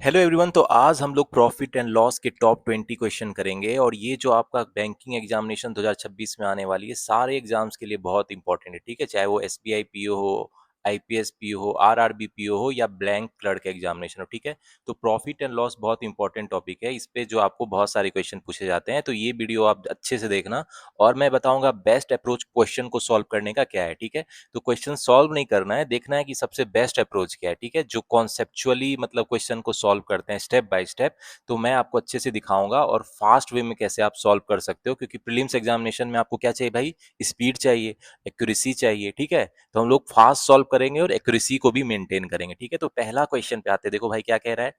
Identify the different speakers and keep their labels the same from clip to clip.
Speaker 1: Hello everyone. तो आज हम लोग प्रॉफिट एंड लॉस के टॉप 20 क्वेश्चन करेंगे और ये जो आपका बैंकिंग एग्जामिनेशन 2026 में आने वाली है, सारे एग्जाम्स के लिए बहुत इंपॉर्टेंट है। ठीक है, चाहे वो एसबीआई पीओ हो, आईपीएस पीओ हो, आरआरबी पीओ हो या ब्लैंक क्लर्क एग्जामिनेशन हो। ठीक है, तो प्रॉफिट एंड लॉस बहुत इंपॉर्टेंट टॉपिक है। इस पे जो आपको बहुत सारे क्वेश्चन पूछे जाते हैं, तो ये वीडियो आप अच्छे से देखना और मैं बताऊंगा बेस्ट अप्रोच क्वेश्चन को सॉल्व करने का क्या है। ठीक है, तो क्वेश्चन सॉल्व नहीं करना है, देखना है कि सबसे बेस्ट अप्रोच क्या है। ठीक है, जो कॉन्सेप्चुअली मतलब क्वेश्चन को सॉल्व करते हैं स्टेप बाय स्टेप, तो मैं आपको अच्छे से दिखाऊंगा और फास्ट वे में कैसे आप सॉल्व कर सकते हो। क्योंकि प्रीलिम्स एग्जामिनेशन में आपको क्या चाहिए भाई? स्पीड चाहिए, एक्यूरेसी चाहिए। ठीक है, तो हम लोग फास्ट सॉल्व करेंगे और एक्यूरेसी को भी मेंटेन करेंगे। ठीक है, तो पहला क्वेश्चन पे आते हैं। देखो भाई क्या कह रहा है।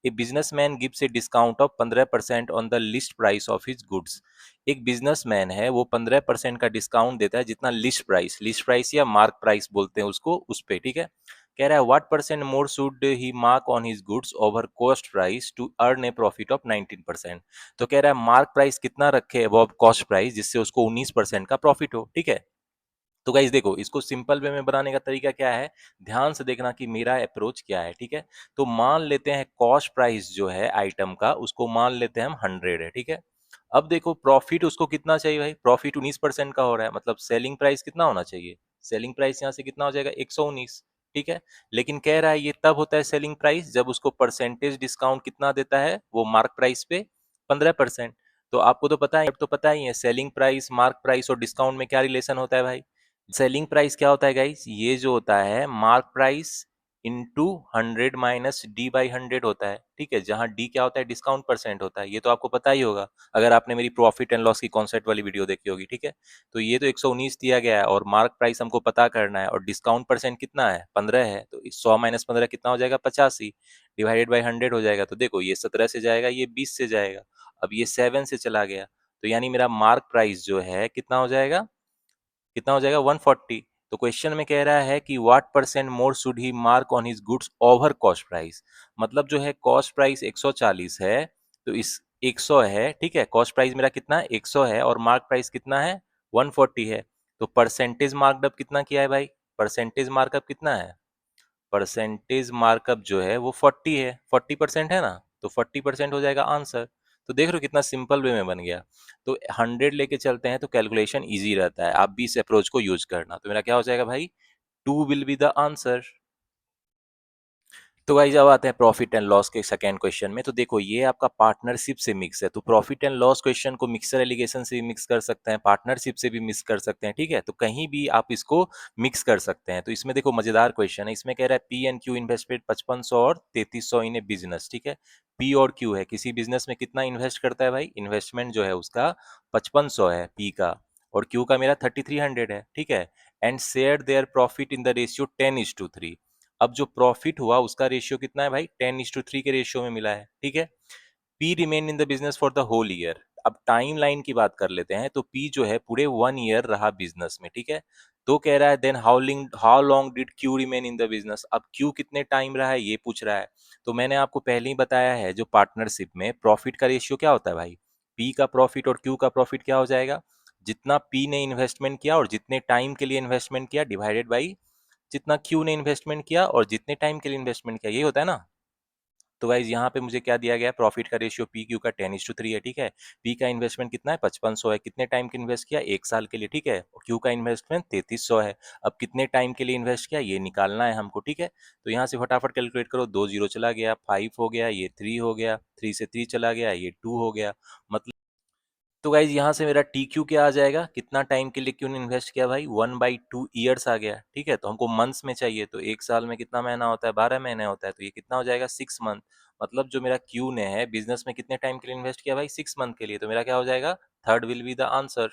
Speaker 1: A businessman gives a discount of 15% on the list price of his goods. एक बिजनेसमैन है, वो 15% का डिस्काउंट देता है जितना लिस्ट प्राइस या मार्क प्राइस बोलते हैं उसको, उस पे। ठीक है, कह रहा है what percent more should he mark on his goods over cost price to earn a profit of 19%। तो कह रहा है मार्क प्राइस कितना रखे अबव कॉस्ट प्राइस जिससे उसको 19% का प्रॉफिट हो। ठीक है, तो गाइज देखो, इसको सिंपल वे में बनाने का तरीका क्या है, ध्यान से देखना कि मेरा अप्रोच क्या है। ठीक है, तो मान लेते हैं कॉस्ट प्राइस जो है आइटम का, उसको मान लेते हैं हम 100 है। ठीक है, अब देखो प्रॉफिट उसको कितना चाहिए भाई? प्रॉफिट 19% का हो रहा है, मतलब सेलिंग प्राइस कितना होना चाहिए? सेलिंग प्राइस यहाँ से कितना हो जाएगा? 119। ठीक है, लेकिन कह रहा है ये तब होता है सेलिंग प्राइस जब उसको परसेंटेज डिस्काउंट कितना देता है वो मार्क प्राइस पे? 15%। तो आपको तो पता है, अब तो पता ही है सेलिंग प्राइस, मार्क प्राइस और डिस्काउंट में क्या रिलेशन होता है भाई? सेलिंग प्राइस क्या होता है गाइस? ये जो होता है mark price into 100 minus D by 100 होता है। ठीक है, जहां डी क्या होता है? डिस्काउंट परसेंट होता है। ये तो आपको पता ही होगा अगर आपने मेरी प्रॉफिट एंड लॉस की कॉन्सेप्ट वाली वीडियो देखी होगी। ठीक है, तो ये तो 119 दिया गया है और मार्क प्राइस हमको पता करना है और डिस्काउंट परसेंट कितना है? 15 है। तो 100 माइनस 15 कितना हो जाएगा? 85 डिवाइडेड बाई 100 हो जाएगा। तो देखो ये 17 से जाएगा, ये 20 से जाएगा, अब ये 7 से चला गया। तो यानी मेरा मार्क प्राइस जो है कितना हो जाएगा? कितना हो जाएगा? 140। तो क्वेश्चन में कह रहा है कि what percent more should he mark on his goods over cost price. मतलब जो है कॉस्ट प्राइस 140 है, तो इस 100 है। ठीक है, कॉस्ट प्राइस मेरा कितना है? 100 है और मार्क प्राइस कितना है? 140 है। तो परसेंटेज मार्कअप कितना किया है भाई? परसेंटेज मार्कअप कितना है? परसेंटेज मार्कअप जो है वो 40 है, 40% है ना, तो 40% हो जाएगा आंसर। तो देख रहे हो कितना सिंपल वे में बन गया। तो 100 लेके चलते हैं तो कैलकुलेशन इजी रहता है, आप भी इस अप्रोच को यूज करना। तो मेरा क्या हो जाएगा भाई? 2 विल बी द आंसर। तो गाइस अब आते हैं प्रॉफिट एंड लॉस के सेकंड क्वेश्चन में। तो देखो ये आपका पार्टनरशिप से मिक्स है, तो प्रॉफिट एंड लॉस क्वेश्चन को मिक्सर एलिगेशन से भी मिक्स कर सकते हैं, पार्टनरशिप से भी मिक्स कर सकते हैं। ठीक है, तो कहीं भी आप इसको मिक्स कर सकते हैं। तो इसमें देखो मजेदार क्वेश्चन है, इसमें कह रहा है पी एंड क्यू इन्वेस्टेड 5500 और 3300 इन ए बिजनेस। ठीक है, पी और क्यू है, किसी बिजनेस में कितना इन्वेस्ट करता है भाई? इन्वेस्टमेंट जो है उसका 5500 है पी का, और क्यू का मेरा 3300 है। ठीक है, and share their profit in the ratio 10:3। अब जो प्रॉफिट हुआ उसका रेशियो कितना है भाई? 10:3 के रेशियो में मिला है। ठीक है, P remain in the business for the whole year. अब टाइम लाइन की बात कर लेते हैं, तो पी जो है पूरे 1 ईयर रहा बिजनेस में। ठीक है, तो कह रहा है then how long did Q remain in the business. अब क्यू कितने टाइम रहा है ये पूछ रहा है। तो मैंने आपको पहले ही बताया है, जो पार्टनरशिप में प्रॉफिट का रेशियो क्या होता है भाई? पी का प्रॉफिट और क्यू का प्रॉफिट क्या हो जाएगा? जितना पी ने इन्वेस्टमेंट किया और जितने टाइम के लिए इन्वेस्टमेंट किया डिवाइडेड बाई जितना क्यू ने इन्वेस्टमेंट किया और जितने टाइम के लिए इन्वेस्टमेंट किया, यही होता है ना। तो गाइज यहाँ पे मुझे क्या दिया गया है? प्रॉफिट का रेशियो पी क्यू का 10:3 है। ठीक है, पी का इन्वेस्टमेंट कितना है? 5500 है। कितने टाइम के इन्वेस्ट किया? 1 साल के लिए। ठीक है, और क्यू का इन्वेस्टमेंट 3300 है। अब कितने टाइम के लिए इन्वेस्ट किया ये निकालना है हमको। ठीक है, तो यहाँ से फटाफट कैलकुलेट करो, 2 जीरो चला गया, 5 हो गया, ये 3 हो गया, 3 से 3 चला गया, ये 2 हो गया। मतलब तो गाइज यहाँ से मेरा टी क्यू क्या आ जाएगा? कितना टाइम के लिए क्यू ने इन्वेस्ट किया भाई? 1/2 ईयर्स आ गया। ठीक है, तो हमको मंथ्स में चाहिए, तो 1 साल में कितना महीना होता है? 12 महीने होता है, तो ये कितना हो जाएगा? 6 मंथ। मतलब जो मेरा क्यू ने है बिजनेस में कितने टाइम के लिए इन्वेस्ट किया भाई? 6 मंथ के लिए। तो मेरा क्या हो जाएगा? Third will be the answer.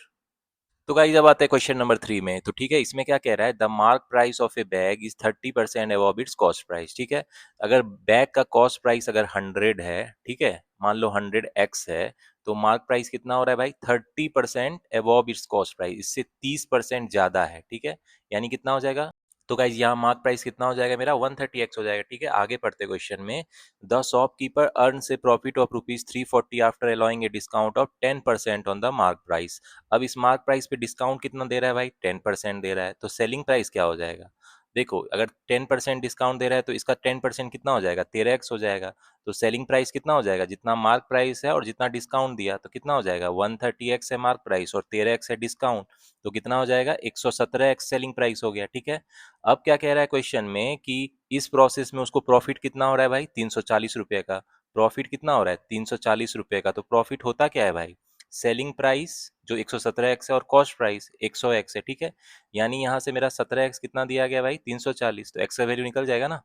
Speaker 1: तो गाइस अब आते हैं क्वेश्चन नंबर 3 में। तो ठीक है, इसमें क्या कह रहा है? The mark price of A bag is 30% above it's cost price. ठीक है, अगर बैग का कॉस्ट प्राइस अगर 100 है, ठीक है, मान लो 100x है, तो मार्क प्राइस कितना हो रहा है भाई? 30% अबव इट्स कॉस्ट प्राइस, इससे 30% ज्यादा है। ठीक है, यानी कितना हो जाएगा? तो गाइज यहाँ मार्क प्राइस कितना हो जाएगा मेरा? 130x हो जाएगा। ठीक है, आगे पढ़ते क्वेश्चन में। द शॉपकीपर अर्न से profit of ₹340 after allowing a discount of 10% on the mark price. अब इस मार्क प्राइस पे डिस्काउंट कितना दे रहा है भाई? 10% दे रहा है, तो सेलिंग प्राइस क्या हो जाएगा? देखो अगर 10% डिस्काउंट दे रहा है तो इसका 10% कितना हो जाएगा, 13x हो जाएगा। तो सेलिंग प्राइस कितना हो जाएगा, जितना मार्क प्राइस है और जितना डिस्काउंट दिया तो कितना हो जाएगा, 130x है मार्क प्राइस और 13x है डिस्काउंट, तो कितना हो जाएगा, 117x सेलिंग प्राइस हो गया। ठीक है। अब क्या कह रहा है क्वेश्चन में कि इस प्रोसेस में उसको प्रॉफिट कितना हो रहा है भाई, 340 रुपये का। प्रॉफिट कितना हो रहा है, 340 रुपये का। तो प्रॉफिट होता क्या है भाई, सेलिंग प्राइस जो 117x है और कॉस्ट प्राइस 100x है। ठीक है। यानी यहाँ से मेरा 17x कितना दिया गया भाई, 340, तो x का वैल्यू निकल जाएगा ना।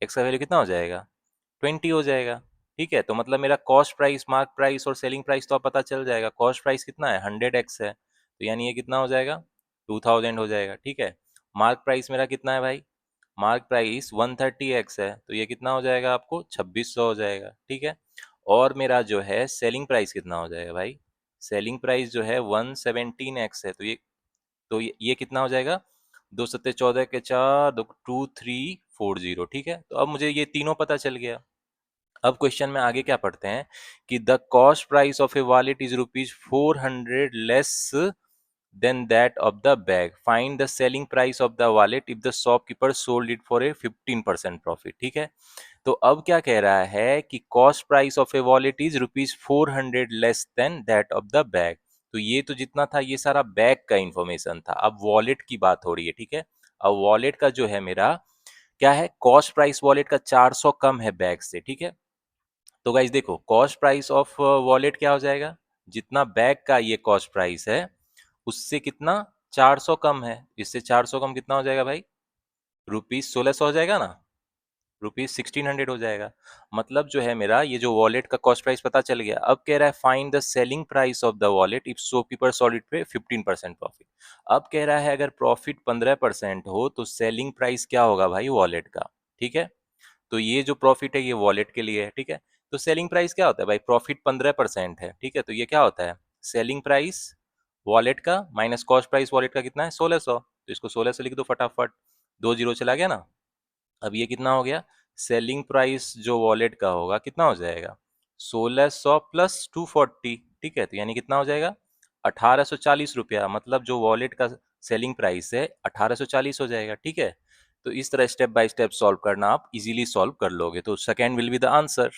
Speaker 1: x का वैल्यू कितना हो जाएगा, 20 हो जाएगा। ठीक है। तो मतलब मेरा कॉस्ट प्राइस, मार्क प्राइस और सेलिंग प्राइस तो अब पता चल जाएगा। कॉस्ट प्राइस कितना है, 100x है, तो यानी ये कितना हो जाएगा, 2000 हो जाएगा। ठीक है। मार्क प्राइस मेरा कितना है भाई, मार्क प्राइस 130x है, तो ये कितना हो जाएगा आपको, 2600 हो जाएगा। ठीक है। और मेरा जो है सेलिंग प्राइस कितना हो जाएगा भाई, सेलिंग प्राइस जो है 117x है, तो ये कितना हो जाएगा, 2 सत्ते 14 के 4, 2340। ठीक है। तो अब मुझे ये तीनों पता चल गया। अब क्वेश्चन में आगे क्या पढ़ते हैं कि the cost price of A wallet is ₹400 less than that of the bag, find the selling price of the wallet if the shopkeeper sold it for a 15% profit. ठीक है। तो अब क्या कह रहा है कि cost price of A wallet is ₹400 less than that of the bag. तो ये तो जितना था ये सारा बैग का इंफॉर्मेशन था, अब वॉलेट की बात हो रही है। ठीक है। अब वॉलेट का जो है मेरा क्या है, कॉस्ट प्राइस वॉलेट का 400 कम है बैग से। ठीक है। तो गाइज देखो कॉस्ट प्राइस ऑफ वॉलेट क्या हो जाएगा, जितना बैग का ये कॉस्ट प्राइस है उससे कितना, 400 कम है, इससे 400 कम कितना हो जाएगा भाई, ₹1600 हो जाएगा ना, ₹1600 हो जाएगा। मतलब जो है मेरा ये जो वॉलेट का कॉस्ट प्राइस पता चल गया। अब कह रहा है find the selling price of the wallet if shopkeeper sold it पे 15% प्रॉफिट। अब कह रहा है अगर प्रॉफिट 15% हो तो सेलिंग प्राइस क्या होगा भाई वॉलेट का। ठीक है। तो ये जो प्रॉफिट है ये वॉलेट के लिए है। ठीक है। तो सेलिंग प्राइस क्या होता है भाई, प्रॉफिट 15% है। ठीक है। तो ये क्या होता है, सेलिंग प्राइस वॉलेट का माइनस कॉस्ट प्राइस वॉलेट का कितना है, 1600। तो इसको 1600 लिख दो फटाफट, 2 जीरो चला गया ना। अब ये कितना हो गया, सेलिंग प्राइस जो वॉलेट का होगा कितना हो जाएगा, 1600 प्लस 240। ठीक है। तो यानी कितना हो जाएगा, 1840 रुपया। मतलब जो वॉलेट का सेलिंग प्राइस है 1840 हो जाएगा। ठीक है। तो इस तरह स्टेप बाय स्टेप सॉल्व करना आप इजीली सॉल्व कर लोगे। तो second will be the answer.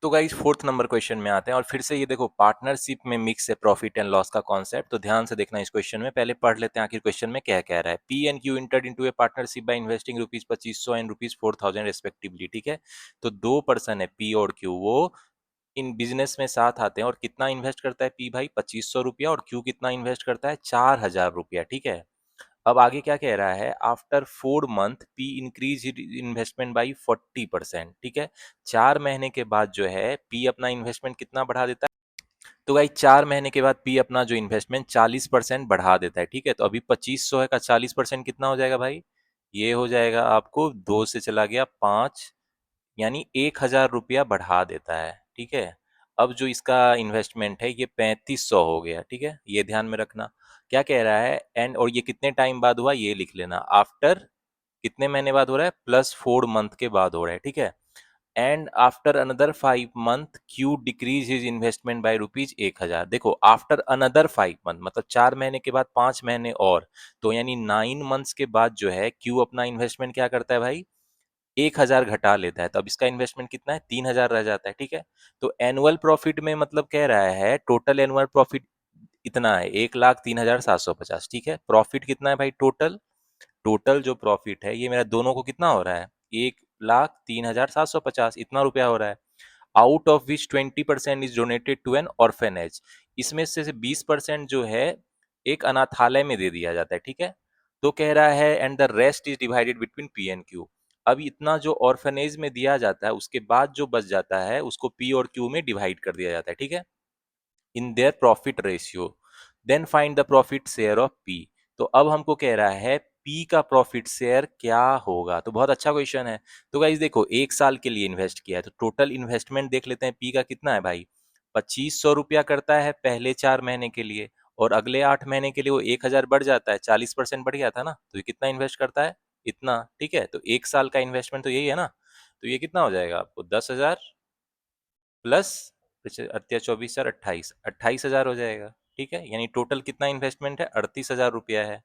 Speaker 1: तो गाइज फोर्थ नंबर क्वेश्चन में आते हैं और फिर से ये देखो पार्टनरशिप में मिक्स है प्रॉफिट एंड लॉस का कॉन्सेप्ट। तो ध्यान से देखना इस क्वेश्चन में, पहले पढ़ लेते हैं आखिर क्वेश्चन में क्या कह रहा है। P and Q entered into A partnership by investing ₹2500 and ₹4000 respectively. ठीक है। तो दो पर्सन है पी और क्यू, वो इन बिजनेस में साथ आते हैं और कितना इन्वेस्ट करता है पी भाई, ₹2500 और क्यू कितना इन्वेस्ट करता है, ₹4000। ठीक है। अब आगे क्या कह रहा है, after 4 month P increase investment by 40%। ठीक है। 4 महीने के बाद जो है पी अपना इन्वेस्टमेंट कितना बढ़ा देता है, तो भाई 4 महीने के बाद पी अपना जो इन्वेस्टमेंट 40% बढ़ा देता है। ठीक है। तो अभी 2500 है का 40% कितना हो जाएगा भाई, ये हो जाएगा आपको 2 से चला गया 5, यानी ₹1000 बढ़ा देता है। ठीक है। अब जो इसका इन्वेस्टमेंट है ये 3500 हो गया। ठीक है। ये ध्यान में रखना क्या कह रहा है, एंड और ये कितने टाइम बाद हुआ ये लिख लेना, आफ्टर कितने महीने बाद हो रहा है, +4 मंथ के बाद हो रहा है। ठीक है। And after another 5 month Q decrease his investment by ₹1000। देखो आफ्टर अनदर 5 मंथ मतलब 4 महीने के बाद 5 महीने और, तो यानी 9 मंथ्स के बाद जो है क्यू अपना इन्वेस्टमेंट क्या करता है भाई, 1000 घटा लेता है। तो अब इसका इन्वेस्टमेंट कितना है, 3000 रह जाता है। ठीक है। तो एनुअल प्रॉफिट में मतलब कह रहा है टोटल एनुअल प्रॉफिट इतना है, 1,03,750। ठीक है। प्रॉफिट कितना है भाई, टोटल टोटल जो प्रॉफिट है ये मेरा दोनों को कितना हो रहा है, 1,03,750 इतना रुपया हो रहा है। Out of which 20% is donated to an orphanage, इसमें से 20% जो है एक अनाथालय में दे दिया जाता है। ठीक है। तो कह रहा है and the rest is divided between P and Q. अब इतना जो ऑर्फेनेज में दिया जाता है उसके बाद जो बच जाता है उसको पी और क्यू में डिवाइड कर दिया जाता है। ठीक है। In their profit ratio, then find the profit share of P. तो अब हमको कह रहा है पी का प्रॉफिट शेयर क्या होगा। तो बहुत अच्छा क्वेश्चन है। तो गाइज देखो 1 साल के लिए इन्वेस्ट किया है तो टोटल इन्वेस्टमेंट देख लेते हैं पी का कितना है भाई, ₹2500 करता है पहले 4 महीने के लिए, और अगले 8 महीने के लिए वो 1000 बढ़ जाता है, 40% बढ़ गया था ना, तो ये कितना इन्वेस्ट करता है, इतना। ठीक है। तो 1 साल का इन्वेस्टमेंट तो यही है ना, तो ये कितना हो जाएगा आपको, 10,000 प्लस 24 4 28 28,000 हो जाएगा। ठीक है। यानी टोटल कितना इन्वेस्टमेंट है, ₹38,000 है।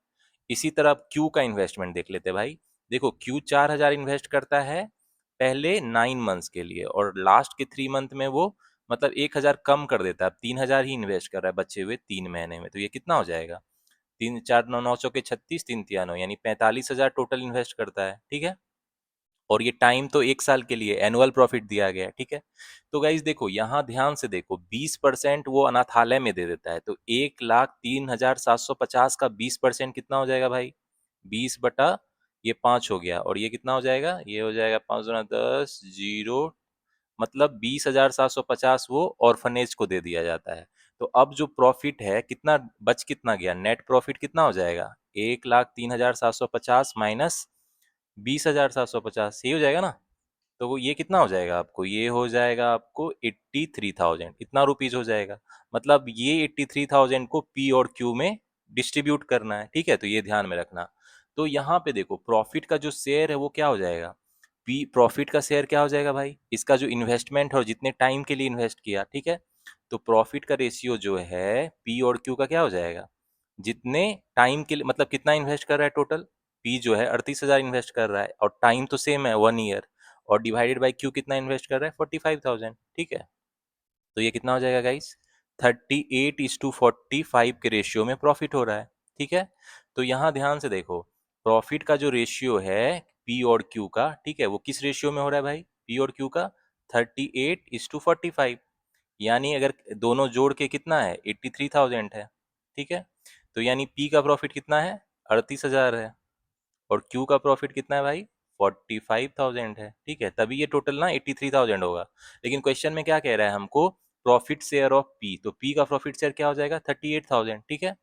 Speaker 1: इसी तरह अब क्यू का इन्वेस्टमेंट देख लेते हैं भाई। देखो क्यू 4,000 इन्वेस्ट करता है पहले 9 मंथ्स के लिए, और लास्ट के 3 मंथ में वो मतलब 1,000 कम कर देता है, अब 3,000 ही इन्वेस्ट कर रहा है बचे हुए 3 महीने में। तो ये कितना हो जाएगा, 3 4 9 9 के 36 3 3 9 यानी 45,000 टोटल इन्वेस्ट करता है, ठीक है। और ये टाइम तो 1 साल के लिए, एनुअल प्रॉफिट दिया गया है, ठीक है। तो गाइज देखो यहाँ ध्यान से देखो, 20% वो अनाथालय में दे देता है, तो 1,03,750 का 20% कितना हो जाएगा भाई, 20 बटा ये 5 हो गया, और ये कितना हो जाएगा, ये हो जाएगा 5 × 10 जीरो, मतलब 20,750 वो ऑर्फनेज को दे दिया जाता है। तो अब जो प्रॉफिट है कितना बच, कितना गया, नेट प्रॉफिट कितना हो जाएगा, 1,03,750 माइनस 20,750, यही हो जाएगा ना। तो वो ये कितना हो जाएगा आपको, ये हो जाएगा आपको 83,000, इतना रुपीज हो जाएगा। मतलब ये 83,000 को पी और क्यू में डिस्ट्रीब्यूट करना है, ठीक है। तो ये ध्यान में रखना। तो यहाँ पे देखो प्रॉफिट का जो शेयर है वो क्या हो जाएगा, पी प्रॉफिट का शेयर क्या हो जाएगा भाई, इसका जो इन्वेस्टमेंट है और जितने टाइम के लिए इन्वेस्ट किया, ठीक है। तो प्रॉफिट का रेशियो जो है पी और क्यू का क्या हो जाएगा, जितने टाइम के लिए, मतलब कितना इन्वेस्ट कर रहा है टोटल, पी जो है 38,000 इन्वेस्ट कर रहा है और टाइम तो सेम है 1 ईयर, और डिवाइडेड बाई क्यू कितना इन्वेस्ट कर रहा है 45,000, ठीक है। तो ये कितना हो जाएगा गाइस, 38:45 के रेशियो में प्रॉफिट हो रहा है, ठीक है। तो यहाँ ध्यान से देखो, प्रॉफिट का जो रेशियो है पी और क्यू का, ठीक है, वो किस रेशियो में हो रहा है भाई, पी और क्यू का 38:45, यानी अगर दोनों जोड़ के कितना है 83,000 है, ठीक है। तो यानी पी का प्रॉफिट कितना है 38,000 है, और क्यू का प्रॉफिट कितना है भाई 45,000 है, ठीक है। तभी ये टोटल ना 83,000 होगा। लेकिन क्वेश्चन में क्या कह रहा है हमको, प्रॉफिट शेयर ऑफ पी, तो पी का प्रॉफिट शेयर क्या हो जाएगा 38,000, ठीक है।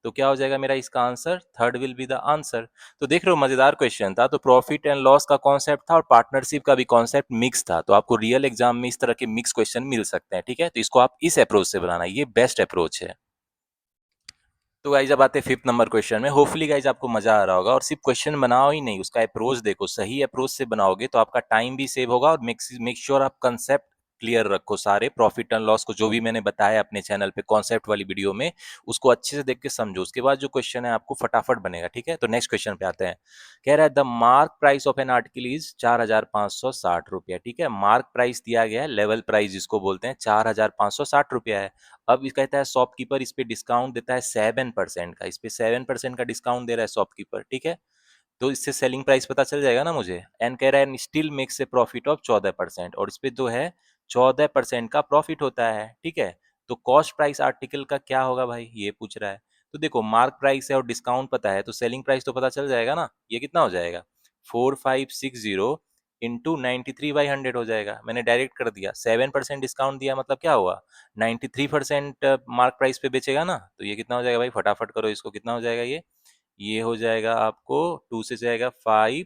Speaker 1: तो क्या हो जाएगा मेरा इसका answer, third will be the answer. तो देख रहे हो मजेदार क्वेश्चन था, तो प्रॉफिट एंड लॉस का कॉन्सेप्ट था और पार्टनरशिप का भी कॉन्सेप्ट मिक्स था। तो आपको रियल एग्जाम में इस तरह के मिक्स क्वेश्चन मिल सकते हैं, ठीक है। तो इसको आप इस अप्रोच से बनाना, ये बेस्ट अप्रोच है। तो गाइज अब आते हैं फिफ्थ नंबर क्वेश्चन में। होपफुली गाइज आपको मजा आ रहा होगा, और सिर्फ क्वेश्चन बनाओ ही नहीं, उसका अप्रोच देखो, सही अप्रोच से बनाओगे तो आपका टाइम भी सेव होगा, और मेक श्योर आप कंसेप्ट क्लियर रखो सारे, प्रॉफिट एंड लॉस को जो भी मैंने बताया अपने चैनल पे कॉन्सेप्ट वाली वीडियो में, उसको अच्छे से देख के समझो। उसके बाद जो क्वेश्चन है आपको फटाफट बनेगा, ठीक है। तो नेक्स्ट क्वेश्चन पे आते हैं। कह रहा है the mark price of an article is 4,560 रुपया, ठीक है। मार्क प्राइस दिया गया है, लेवल प्राइस जिसको बोलते हैं, 4,560 रुपया है। अब ये कहता है शॉपकीपर इस पे डिस्काउंट देता है 7% का, इस पे 7% का डिस्काउंट दे रहा है शॉपकीपर, ठीक है। तो इससे सेलिंग प्राइस पता चल जाएगा ना मुझे। एंड कह रहा है still makes a profit of 14%, और इस पे जो है 14% का प्रॉफिट होता है, ठीक है। तो कॉस्ट प्राइस आर्टिकल का क्या होगा भाई, ये पूछ रहा है। तो देखो मार्क प्राइस है और डिस्काउंट पता है, तो सेलिंग प्राइस तो पता चल जाएगा ना। ये कितना हो जाएगा 4560 इंटू 93/100 हो जाएगा। मैंने डायरेक्ट कर दिया, 7% डिस्काउंट दिया मतलब क्या हुआ, 93% मार्क प्राइस पे बेचेगा ना। तो ये कितना हो जाएगा भाई, फटाफट करो इसको, कितना हो जाएगा ये हो जाएगा आपको 2 से जाएगा 5,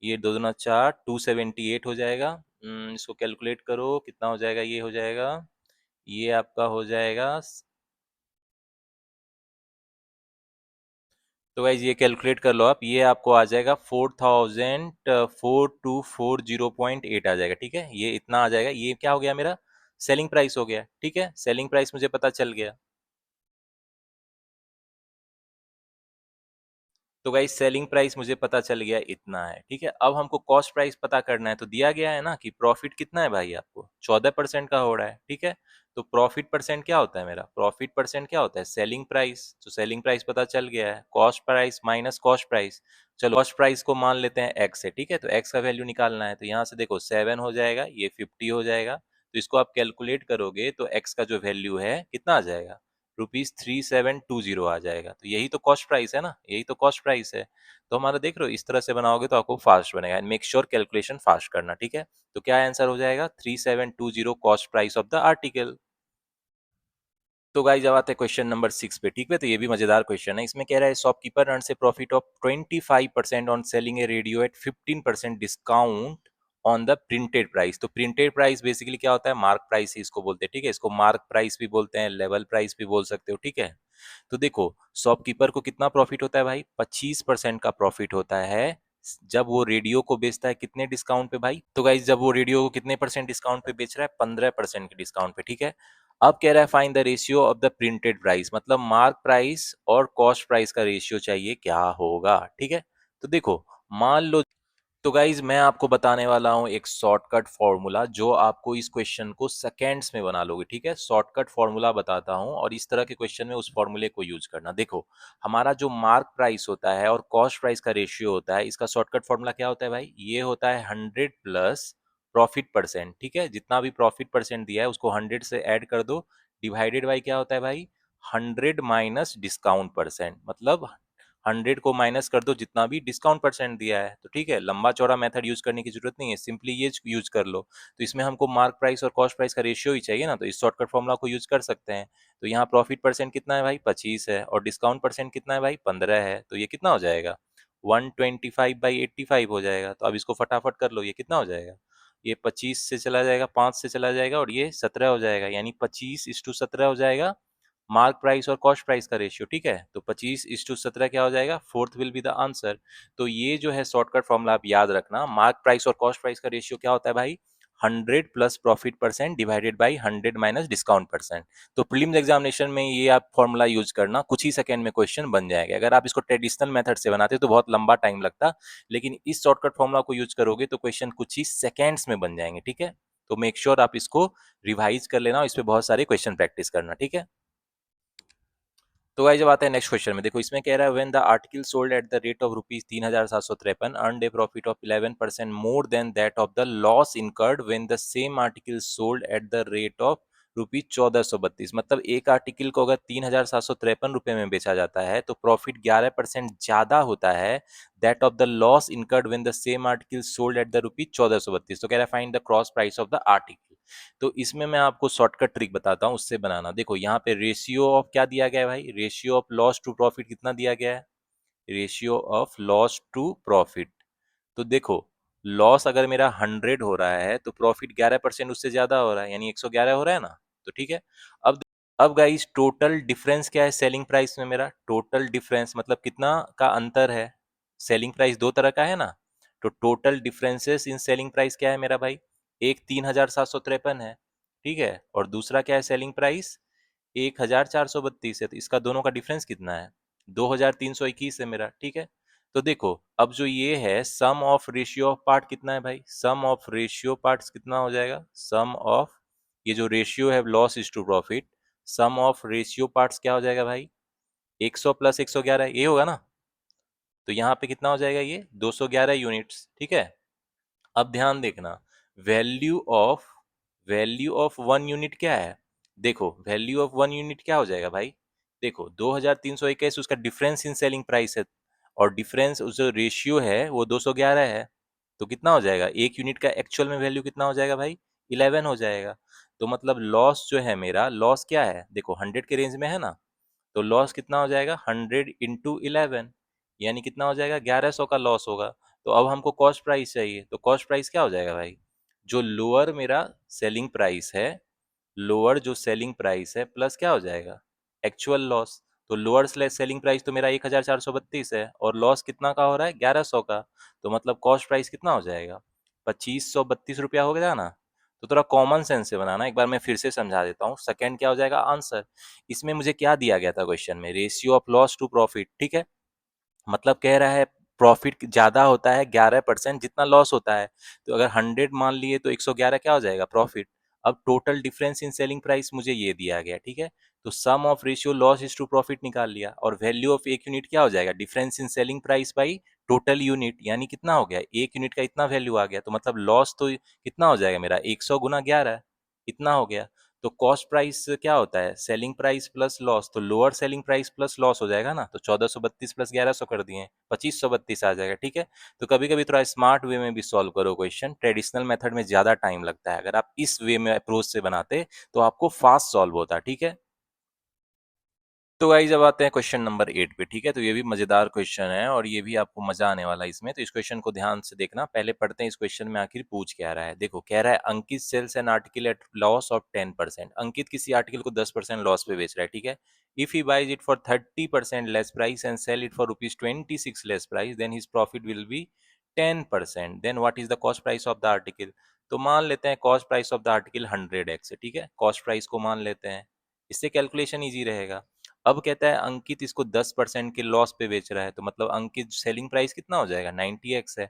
Speaker 1: ये 2 दूना 4, 278 हो जाएगा। इसको कैलकुलेट करो कितना हो जाएगा, ये हो जाएगा, ये आपका हो जाएगा। तो गाइज ये कैलकुलेट कर लो आप, ये आपको आ जाएगा 4,4240.8 आ जाएगा, ठीक है। ये इतना आ जाएगा, ये क्या हो गया मेरा सेलिंग प्राइस हो गया, ठीक है। सेलिंग प्राइस मुझे पता चल गया। तो गाइस सेलिंग प्राइस मुझे पता चल गया इतना है, ठीक है। अब हमको कॉस्ट प्राइस पता करना है, तो दिया गया है ना कि प्रॉफिट कितना है भाई, आपको 14% का हो रहा है, ठीक है। तो प्रॉफिट परसेंट क्या होता है मेरा, प्रॉफिट परसेंट क्या होता है सेलिंग प्राइस। तो सेलिंग प्राइस पता चल गया है, cost price minus cost price. चलो कॉस्ट प्राइस को मान लेते हैं एक्स है, ठीक है। तो एक्स का वैल्यू निकालना है, तो यहाँ से देखो 7 हो जाएगा, ये 50 हो जाएगा। तो इसको आप कैलकुलेट करोगे तो एक्स का जो वैल्यू है कितना आ जाएगा, ₹3720 आ जाएगा। तो यही तो कॉस्ट प्राइस है ना, यही तो कॉस्ट प्राइस है। तो हमारा देख रहे हो इस तरह से बनाओगे तो आपको फास्ट बनेगा, and make sure calculation fast करना, ठीक है। तो क्या आंसर हो जाएगा 3720 cost price of the article. तो गाइस जब आते हैं क्वेश्चन नंबर 6 पे, ठीक है। तो ये भी मजेदार क्वेश्चन है। इसमें कह रहा है shopkeeper earns a profit of 25% on selling a radio at 15% discount on the printed price. तो प्रिंटेड प्राइस बेसिकली क्या होता है, मार्क प्राइस ही इसको बोलते हैं, ठीक है। इसको मार्क प्राइस भी बोलते हैं, लेवल प्राइस भी बोल सकते हो, ठीक है। तो देखो शॉपकीपर को कितना प्रॉफिट होता है भाई, 25% का प्रॉफिट होता है जब वो रेडियो को बेचता है कितने डिस्काउंट पे भाई। तो गाइज जब वो रेडियो को कितने परसेंट डिस्काउंट पे बेच रहा है, 15% के डिस्काउंट पे, ठीक है। अब कह रहा है find the ratio of the printed price, मतलब मार्क प्राइस और कॉस्ट प्राइस का रेशियो चाहिए, क्या होगा, ठीक है। तो देखो, मान लो, तो गाइज मैं आपको बताने वाला हूँ एक शॉर्टकट फॉर्मूला जो आपको इस क्वेश्चन को सेकेंड्स में बना लोगे, ठीक है। शॉर्टकट फॉर्मूला बताता हूँ और इस तरह के क्वेश्चन में उस फॉर्मूले को यूज करना। देखो, हमारा जो मार्क प्राइस होता है और कॉस्ट प्राइस का रेशियो होता है, इसका शॉर्टकट फॉर्मूला क्या होता है भाई, ये होता है 100 प्लस प्रॉफिट परसेंट, ठीक है। जितना भी प्रॉफिट परसेंट दिया है उसको 100 से ऐड कर दो, डिवाइडेड बाई क्या होता है भाई, 100 माइनस डिस्काउंट परसेंट, मतलब 100 को माइनस कर दो जितना भी डिस्काउंट परसेंट दिया है। तो ठीक है, लंबा चौड़ा मेथड यूज करने की जरूरत नहीं है, सिंपली ये यूज कर लो। तो इसमें हमको मार्क प्राइस और कॉस्ट प्राइस का रेशियो ही चाहिए ना, तो इस शॉर्टकट फॉर्मूला को यूज कर सकते हैं। तो यहाँ प्रॉफिट परसेंट कितना है भाई, 25 है, और डिस्काउंट परसेंट कितना है भाई, 15 है। तो ये कितना हो जाएगा, 125/85 हो जाएगा। तो अब इसको फटाफट कर लो, ये कितना हो जाएगा, ये 25 से चला जाएगा, 5 से चला जाएगा, और ये 17 हो जाएगा, यानी 25:17 हो जाएगा मार्क प्राइस और कॉस्ट प्राइस का रेशियो, ठीक है। तो 25:17 क्या हो जाएगा, fourth will be the answer. तो ये जो है शॉर्टकट फॉर्मूला आप याद रखना, मार्क प्राइस और कॉस्ट प्राइस का रेशियो क्या होता है भाई, 100 plus profit percent divided by 100 minus discount percent. तो प्रीलिम्स एग्जामिनेशन में ये आप फॉर्मूला यूज करना, कुछ ही सेकंड में क्वेश्चन बन जाएगा। अगर आप इसको ट्रेडिशनल मेथड से बनाते तो बहुत लंबा टाइम लगता, लेकिन इस शॉर्टकट फॉर्मूला को यूज करोगे तो क्वेश्चन कुछ ही सेकेंड्स में बन जाएंगे, ठीक है। तो मेक श्योर आप इसको रिवाइज कर लेना और इस पे बहुत सारे क्वेश्चन प्रैक्टिस करना, ठीक है। तो गाइस जब आते हैं नेक्स्ट क्वेश्चन में, देखो इसमें कह रहा है when the article sold at the rate of ₹3,753 earned A profit of 11% more than that of the loss incurred when the same article sold at the rate of ₹1432। मतलब एक आर्टिकल को अगर 3,753 में बेचा जाता है तो प्रॉफिट 11% ज्यादा होता है that of the loss incurred when the same article sold at the ₹1432। तो कह रहा है find the cross price of the article. तो इसमें मैं आपको शॉर्टकट ट्रिक बताता हूँ, उससे बनाना। देखो यहाँ पे रेशियो ऑफ क्या दिया गया है भाई, ratio of loss to profit कितना दिया गया है, ratio of loss to profit. तो देखो, लॉस अगर मेरा 100 हो रहा है तो प्रॉफिट 11% उससे ज्यादा हो रहा है, यानी 111 हो रहा है ना। तो ठीक है, अब अब गाइस टोटल डिफरेंस क्या है सेलिंग प्राइस में, मेरा टोटल डिफरेंस मतलब कितना का अंतर है। सेलिंग प्राइस दो तरह का है ना, तो total differences in selling price क्या है मेरा भाई, एक 3,753 है, ठीक है, और दूसरा क्या है सेलिंग प्राइस 1,432 है। तो इसका दोनों का डिफरेंस कितना है, 2,321 है मेरा, ठीक है। तो देखो, अब जो ये है सम ऑफ रेशियो ऑफ पार्ट कितना है भाई, सम ऑफ रेशियो पार्ट्स कितना हो जाएगा, सम ऑफ, ये जो रेशियो है loss is to profit, sum of ratio parts क्या हो जाएगा भाई, 100 प्लस 111, ये होगा ना। तो यहाँ पे कितना हो जाएगा, ये 211 यूनिट्स, ठीक है। अब ध्यान देखना, value of, value of one unit क्या है, देखो वैल्यू ऑफ वन यूनिट क्या हो जाएगा भाई, देखो 2,321 उसका डिफरेंस इन सेलिंग प्राइस है, और डिफरेंस उस जो रेशियो है वो 211 है। तो कितना हो जाएगा, एक यूनिट का एक्चुअल में वैल्यू कितना हो जाएगा भाई, 11 हो जाएगा। तो मतलब लॉस जो है मेरा, लॉस क्या है, देखो 100 के रेंज में है ना, तो लॉस कितना हो जाएगा 100 × 11, यानी कितना हो जाएगा 1100 का लॉस होगा। तो अब हमको कॉस्ट प्राइस चाहिए, तो कॉस्ट प्राइस क्या हो जाएगा भाई, जो लोअर मेरा सेलिंग प्राइस है, लोअर जो सेलिंग प्राइस है प्लस क्या हो जाएगा एक्चुअल लॉस। तो लोअर सेलिंग प्राइस तो मेरा 1,432 है और लॉस कितना का हो रहा है 1100 का। तो मतलब कॉस्ट प्राइस कितना हो जाएगा 2,532 रुपया हो गया ना। तो थोड़ा कॉमन सेंस से बनाना, एक बार मैं फिर से समझा देता हूँ। सेकंड क्या हो जाएगा आंसर, इसमें मुझे क्या दिया गया था क्वेश्चन में, ratio of loss to profit, ठीक है। मतलब कह रहा है प्रॉफिट ज्यादा होता है 11% जितना लॉस होता है। तो अगर 100 मान लिए तो 111 क्या हो जाएगा प्रॉफिट। अब total difference in selling price मुझे ये दिया गया, ठीक है। तो sum of ratio loss is to profit निकाल लिया, और वैल्यू ऑफ एक यूनिट क्या हो जाएगा, difference in selling price by total unit, यानी कितना हो गया एक यूनिट का इतना वैल्यू आ गया। तो मतलब लॉस तो कितना हो जाएगा मेरा 100 × 11, इतना हो गया। तो कॉस्ट प्राइस क्या होता है, सेलिंग प्राइस प्लस लॉस, तो lower selling price plus loss हो जाएगा ना। तो 1432 प्लस 1100 कर दिए 2532 आ जाएगा, ठीक है। तो कभी कभी थोड़ा स्मार्ट वे में भी सॉल्व करो क्वेश्चन, ट्रेडिशनल मेथड में ज्यादा टाइम लगता है, अगर आप इस वे में अप्रोच से बनाते तो आपको फास्ट सॉल्व होता, ठीक है। तो गाइस अब आते हैं क्वेश्चन नंबर 8 पे, ठीक है। तो ये भी मजेदार क्वेश्चन है और ये भी आपको मजा आने वाला है इसमें। तो इस क्वेश्चन को ध्यान से देखना, पहले पढ़ते हैं इस क्वेश्चन में आखिर पूछ क्या रहा है। देखो कह रहा है Ankit sells an article at loss of 10%। Ankit किसी आर्टिकल को 10% लॉस पे बेच रहा है, ठीक है। If he buys it for 30% less price and sell it for ₹26 less price, then his profit will be 10%। Then what is the cost price of the article. तो मान लेते हैं cost price of the article 100x है, ठीक है, cost price को मान लेते हैं, इससे कैलकुलेशन इजी रहेगा। अब कहता है अंकित इसको 10% के लॉस पे बेच रहा है, तो मतलब अंकित सेलिंग प्राइस कितना हो जाएगा, 90x है।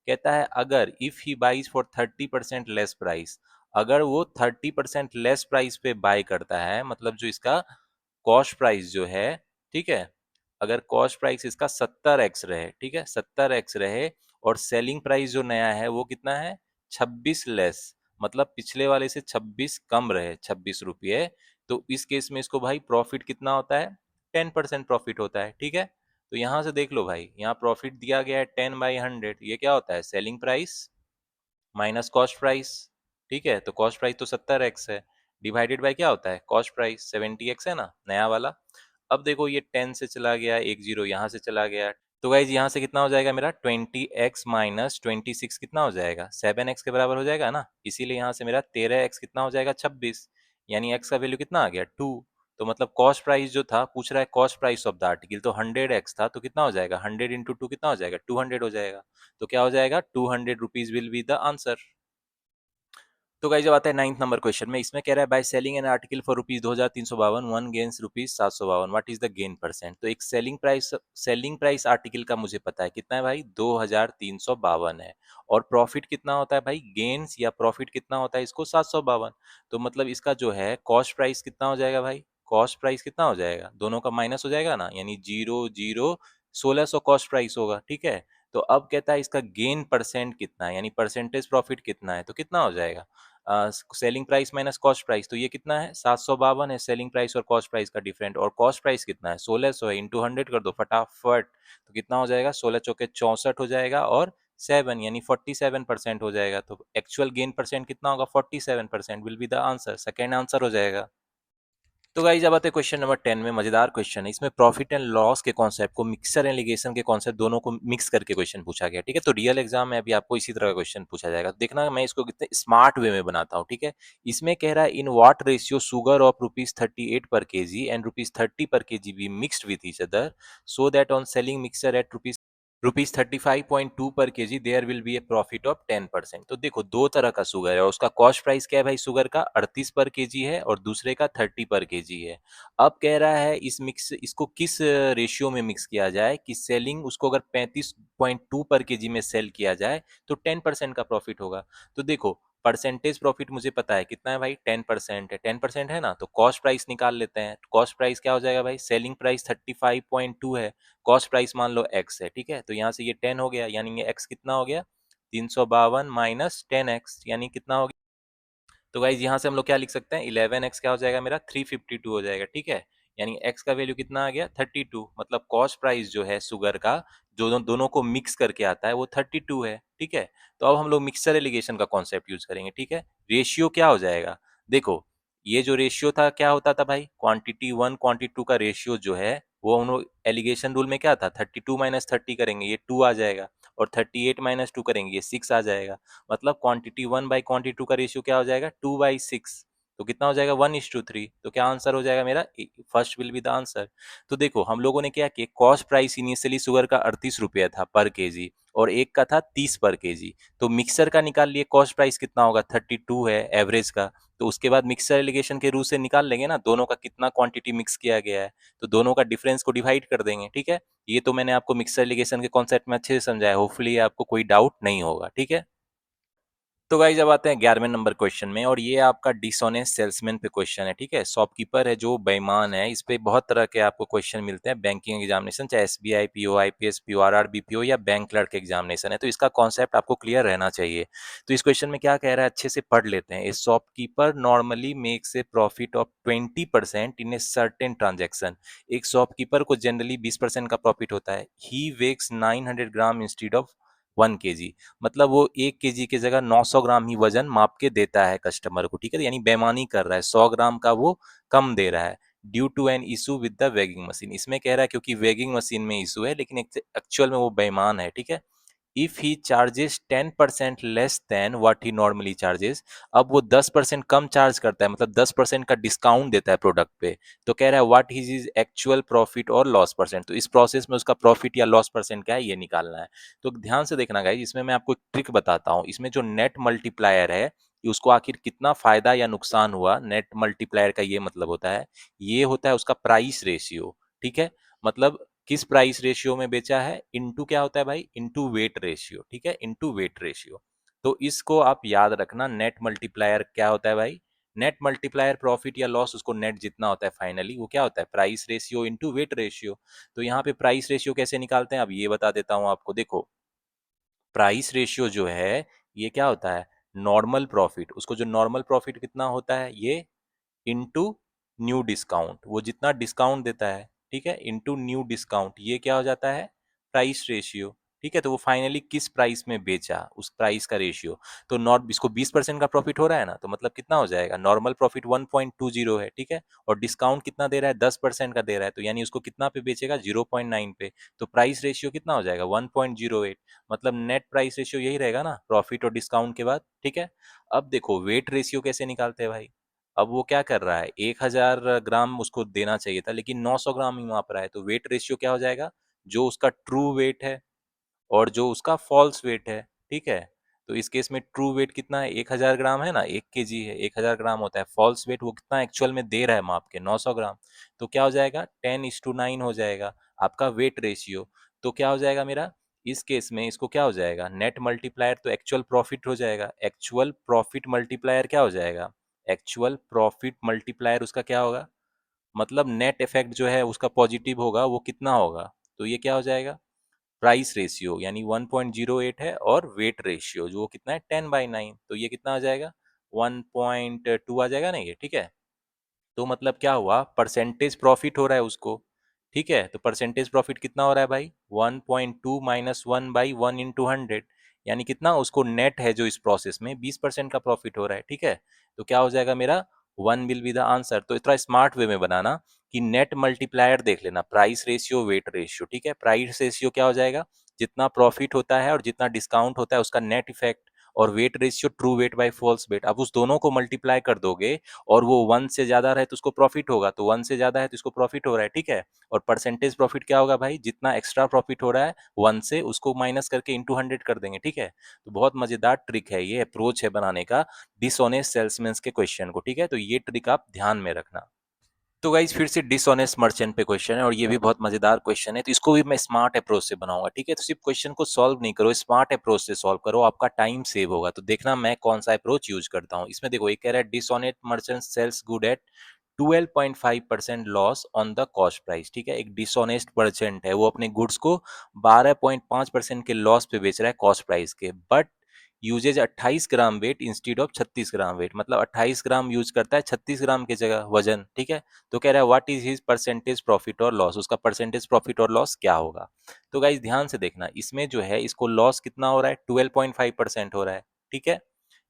Speaker 1: कहता है अगर if he buys for 30% less price, अगर वो 30% लेस प्राइस पे बाय करता है, मतलब जो इसका कॉस्ट प्राइस जो है, ठीक है, अगर कॉस्ट प्राइस इसका 70x रहे, ठीक है, 70x रहे, और सेलिंग प्राइस जो नया है वो कितना है, 26 लेस, मतलब पिछले वाले से 26 कम रहे, 26 रुपये, तो इस केस में इसको भाई प्रॉफिट कितना होता है, 10% प्रॉफिट होता है, ठीक है। तो यहां से देख लो भाई, यहाँ प्रॉफिट दिया गया है 10/100, ये क्या होता है, selling price minus cost price, ठीक है, तो कॉस्ट प्राइस तो 70x है, डिवाइडेड बाय क्या होता है, कॉस्ट प्राइस 70x है ना, नया वाला। अब देखो ये 10 से चला गया, एक जीरो यहाँ से चला गया, तो गाइज यहाँ से कितना हो जाएगा मेरा, 20x माइनस 26 कितना हो जाएगा, 7x के बराबर हो जाएगा ना, इसीलिए यहाँ से मेरा 13x कितना हो जाएगा, 26, यानी x का वैल्यू कितना आ गया, 2। तो मतलब कॉस्ट प्राइस जो था, पूछ रहा है cost price of the article, तो 100x था, तो कितना हो जाएगा, 100 × 2 कितना हो जाएगा, 200 हो जाएगा। तो क्या हो जाएगा, 200 rupees will be the answer. तो गाइस जब आता है 9th नंबर क्वेश्चन में, इसमें कह रहा है by selling an article for ₹2352 one gains ₹752, what is the gain percent. तो एक सेलिंग प्राइस आर्टिकल का मुझे पता है कितना है भाई, 2352 है, और प्रॉफिट कितना होता है भाई, गेन्स या प्रॉफिट कितना होता है इसको, 752। तो मतलब इसका जो है कॉस्ट प्राइस कितना हो जाएगा भाई, कॉस्ट प्राइस कितना हो जाएगा, दोनों का माइनस हो जाएगा ना, यानी 0 0 1600 कॉस्ट प्राइस होगा, ठीक है। तो अब कहता है इसका गेन परसेंट कितना है, यानी परसेंटेज प्रॉफिट कितना है, तो कितना हो जाएगा, selling price minus cost price, तो ये कितना है, 752 है सेलिंग प्राइस और कॉस्ट प्राइस का डिफरेंट, और कॉस्ट प्राइस कितना है, 1600 है, इंटू 100 कर दो फटाफट, तो कितना हो जाएगा, 16 चौके 64 हो जाएगा, और 7 यानी 47% हो जाएगा। तो एक्चुअल गेन परसेंट कितना होगा, 47% will be the answer, second answer हो जाएगा। तो गाइस अब आते हैं क्वेश्चन नंबर 10 में, मजेदार क्वेश्चन है, इसमें प्रॉफिट एंड लॉस के कॉन्सेप्ट को मिक्सर एंड लिगेशन के कॉन्सेप्ट दोनों को मिक्स करके क्वेश्चन पूछा गया, ठीक है। तो रियल एग्जाम में अभी आपको इसी तरह का क्वेश्चन पूछा जाएगा, तो देखना मैं इसको कितने स्मार्ट वे में बनाता हूँ, ठीक है। इसमें कह रहा है in what ratio sugar of ₹38 per kg and ₹30 per kg be mixed with each other, so that on selling mixer at rupees 35.2 per kg there will be a profit of 10%। तो देखो दो तरह का शुगर है, और उसका cost price क्या है भाई, शुगर का 38 पर केजी है और दूसरे का 30 पर केजी है। अब कह रहा है इसको किस रेशियो में मिक्स किया जाए कि सेलिंग उसको अगर 35.2 पर केजी में सेल किया जाए तो 10% का प्रॉफिट होगा। तो देखो परसेंटेज प्रॉफिट मुझे पता है कितना है भाई, 10% है, 10% है ना, तो कॉस्ट प्राइस निकाल लेते हैं। कॉस्ट प्राइस क्या हो जाएगा भाई, सेलिंग प्राइस 35.2 है, कॉस्ट प्राइस मान लो x है, ठीक है, तो यहाँ से ये 10 हो गया, यानी ये x कितना हो गया, 352 माइनस 10x, यानी कितना हो गया। तो गाइज यहाँ से हम लोग क्या लिख सकते हैं, 11x क्या हो जाएगा मेरा, 352 हो जाएगा, ठीक है। यानी x का वैल्यू कितना आ गया, 32, मतलब कॉस्ट प्राइस जो है शुगर का जो दोनों को मिक्स करके आता है वो 32 है, ठीक है। तो अब हम लोग मिक्सचर एलिगेशन का कॉन्सेप्ट यूज करेंगे, ठीक है। रेशियो क्या हो जाएगा, देखो ये जो रेशियो था क्या होता था भाई, क्वांटिटी 1 क्वांटिटी 2 का रेशियो जो है वो हम लोग एलिगेशन रूल में क्या था, 32 माइनस 30 करेंगे ये 2 आ जाएगा, और 38 माइनस 2 करेंगे ये 6 आ जाएगा, मतलब क्वांटिटी 1 बाई क्वांटिटी 2 का रेशियो क्या हो जाएगा, 2/6, तो कितना हो जाएगा, 1:3। तो क्या आंसर हो जाएगा मेरा, first will be the answer. तो देखो हम लोगों ने क्या किया, कॉस्ट प्राइस इनिशियली शुगर का 38 रुपया था पर केजी, और एक का था 30 पर केजी, तो मिक्सर का निकाल लिए कॉस्ट प्राइस कितना होगा, 32 है एवरेज का, तो उसके बाद मिक्सर एलिगेशन के रूल से निकाल लेंगे ना दोनों का कितना क्वांटिटी मिक्स किया गया है, तो दोनों का डिफरेंस को डिवाइड कर देंगे, ठीक है। ये तो मैंने आपको मिक्सर एलिगेशन के कॉन्सेप्ट में अच्छे से समझाया, होपफुली आपको कोई डाउट नहीं होगा, ठीक है। तो गाइस अब आते हैं 11वें नंबर क्वेश्चन में, और ये आपका डिसऑनेस्ट सेल्समैन पे क्वेश्चन है, ठीक है। शॉपकीपर है जो बेईमान है, इस पे बहुत तरह के आपको क्वेश्चन मिलते हैं बैंकिंग एग्जामिनेशन, चाहे एसबीआई पीओ आईपीएस पीओआरआर बीपीओ या बैंक क्लर्क एग्जामिनेशन है, तो इसका कॉन्सेप्ट आपको क्लियर रहना चाहिए। तो इस क्वेश्चन में क्या कह रहा है, अच्छे से पढ़ लेते हैं। A shopkeeper normally makes a profit of 20% in a certain transaction. एक शॉपकीपर को जनरली 20% का प्रॉफिट होता है। He wakes 900 gram instead of 1 kg, मतलब वो 1 kg की जगह 900 ग्राम ही वजन माप के देता है कस्टमर को, ठीक है, यानी बेईमानी कर रहा है, 100 ग्राम का वो कम दे रहा है। Due to an issue with the weighing machine, इसमें कह रहा है क्योंकि वेगिंग मशीन में इशू है, लेकिन एक्चुअल में वो बेईमान है, ठीक है। If he charges 10% less than what he normally charges, अब वो 10% कम चार्ज करता है, मतलब 10% का डिस्काउंट देता है प्रोडक्ट पे, तो कह रहा है what is is actual profit और लॉस परसेंट। तो इस प्रोसेस में उसका प्रॉफिट या लॉस परसेंट क्या है ये निकालना है। तो ध्यान से देखना गाइस, इसमें मैं आपको एक ट्रिक बताता हूँ। इसमें जो नेट मल्टीप्लायर है कि उसको आखिर कितना फायदा या नुकसान हुआ, नेट मल्टीप्लायर का ये मतलब होता है, ये होता है उसका प्राइस रेशियो। ठीक है, मतलब किस प्राइस रेशियो में बेचा है, इनटू क्या होता है भाई, इनटू वेट रेशियो। ठीक है, इनटू वेट रेशियो। तो इसको आप याद रखना, नेट मल्टीप्लायर क्या होता है भाई, नेट मल्टीप्लायर प्रॉफिट या लॉस, उसको नेट जितना होता है फाइनली वो क्या होता है, price ratio into weight ratio. तो यहाँ पे प्राइस रेशियो कैसे निकालते हैं अब ये बता देता हूँ आपको। देखो, प्राइस रेशियो जो है ये क्या होता है, नॉर्मल प्रॉफिट, उसको जो नॉर्मल प्रॉफिट कितना होता है ये इनटू न्यू डिस्काउंट, वो जितना डिस्काउंट देता है, ठीक है, इनटू न्यू डिस्काउंट, ये क्या हो जाता है, प्राइस रेशियो। ठीक है, तो वो फाइनली किस प्राइस में बेचा, उस प्राइस का रेशियो। तो नॉट, इसको 20% का प्रॉफिट हो रहा है ना, तो मतलब कितना हो जाएगा, नॉर्मल प्रॉफिट 1.20 है, ठीक है, और डिस्काउंट कितना दे रहा है, 10% का दे रहा है, तो यानी उसको कितना पे बेचेगा, 0.9 पे। तो प्राइस रेशियो कितना हो जाएगा, 1.08। मतलब नेट प्राइस रेशियो यही रहेगा ना, प्रॉफिट और डिस्काउंट के बाद। ठीक है, अब देखो वेट रेशियो कैसे निकालते हैं भाई। अब वो क्या कर रहा है, 1000 ग्राम उसको देना चाहिए था लेकिन 900 ग्राम ही माप रहा है, तो वेट रेशियो क्या हो जाएगा, जो उसका ट्रू वेट है और जो उसका फॉल्स वेट है। ठीक है, तो इस केस में ट्रू वेट कितना है, 1000 ग्राम है ना, 1 kg है, 1000 ग्राम होता है। फॉल्स वेट वो कितना एक्चुअल में दे रहा है माप के, 900 ग्राम। तो क्या हो जाएगा, 10:9 हो जाएगा आपका वेट रेशियो। तो क्या हो जाएगा मेरा, इस केस में इसको क्या हो जाएगा, नेट मल्टीप्लायर तो एक्चुअल प्रॉफिट हो जाएगा, एक्चुअल प्रॉफिट मल्टीप्लायर क्या हो जाएगा, एक्चुअल प्रॉफिट मल्टीप्लायर उसका क्या होगा, मतलब नेट इफेक्ट जो है उसका पॉजिटिव होगा, वो कितना होगा, तो ये क्या हो जाएगा, प्राइस रेशियो यानी 1.08 है, और वेट रेशियो जो कितना है 10/9, तो ये कितना आ जाएगा, 1.2 आ जाएगा ना ये। ठीक है, तो मतलब क्या हुआ, परसेंटेज प्रॉफिट हो रहा है उसको। ठीक है, तो परसेंटेज प्रॉफिट कितना हो रहा है भाई, 1.2 माइनस 1/1 × 100, यानी कितना उसको नेट है जो इस प्रोसेस में 20% का प्रॉफिट हो रहा है। ठीक है, तो क्या हो जाएगा मेरा, 1 विल बी द आंसर। तो इतना स्मार्ट वे में बनाना कि नेट मल्टीप्लायर देख लेना, प्राइस रेशियो वेट रेशियो। ठीक है, प्राइस रेशियो क्या हो जाएगा, जितना प्रॉफिट होता है और जितना डिस्काउंट होता है उसका नेट इफेक्ट, और weight ratio true weight by false weight. अब उस दोनों को मल्टीप्लाई कर दोगे और वो 1 से ज्यादा रहे तो उसको प्रॉफिट होगा, तो 1 से ज्यादा है तो इसको प्रॉफिट हो रहा है। ठीक है, और परसेंटेज प्रॉफिट क्या होगा भाई, जितना एक्स्ट्रा प्रॉफिट हो रहा है 1 से, उसको माइनस करके इंटू 100 कर देंगे। ठीक है, तो बहुत मजेदार ट्रिक है, ये अप्रोच है बनाने का डिसऑनेस्ट सेल्समैन के क्वेश्चन को। ठीक है, तो ये ट्रिक आप ध्यान में रखना। तो गाइज फिर से डिसऑनेस्ट मर्चेंट पे क्वेश्चन है, और ये भी बहुत मजेदार क्वेश्चन है, तो इसको भी मैं स्मार्ट अप्रोच से बनाऊंगा। ठीक है, तो सिर्फ क्वेश्चन को सॉल्व नहीं करो, स्मार्ट अप्रोच से सॉल्व करो, आपका टाइम सेव होगा। तो देखना मैं कौन सा अप्रोच यूज करता हूँ। इसमें देखो, एक कह रहा है dishonest merchant sells good at 12.5% loss on the cost price. ठीक है, एक डिसऑनेस्ट मर्चेंट है, वो अपने गुड्स को 12.5% के लॉस पे बेच रहा है कॉस्ट प्राइस के, but uses 28 gram weight instead of 36 gram weight, मतलब 28 ग्राम यूज करता है 36 ग्राम की जगह वजन। ठीक है, तो कह रहा है what is his percentage profit और लॉस, उसका परसेंटेज प्रॉफिट और लॉस क्या होगा। तो गाइस ध्यान से देखना, इसमें जो है इसको लॉस कितना हो रहा है, 12.5% हो रहा है। ठीक है,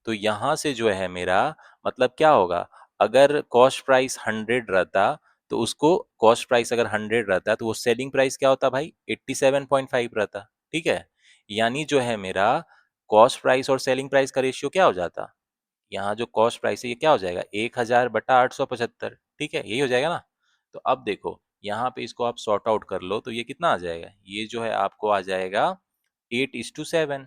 Speaker 1: तो यहां से जो है मेरा मतलब क्या होगा, अगर कॉस्ट प्राइस 100 रहता, तो उसको कॉस्ट प्राइस अगर 100 रहता तो वो सेलिंग प्राइस क्या होता भाई, 87.5 रहता। ठीक है, यानी जो है मेरा कॉस्ट प्राइस और सेलिंग प्राइस का रेशियो क्या हो जाता, यहाँ जो कॉस्ट प्राइस है ये क्या हो जाएगा, 1000/875। ठीक है, यही हो जाएगा ना। तो अब देखो यहाँ पे इसको आप सॉर्ट आउट कर लो, तो ये कितना आ जाएगा, ये जो है आपको आ जाएगा 8:7।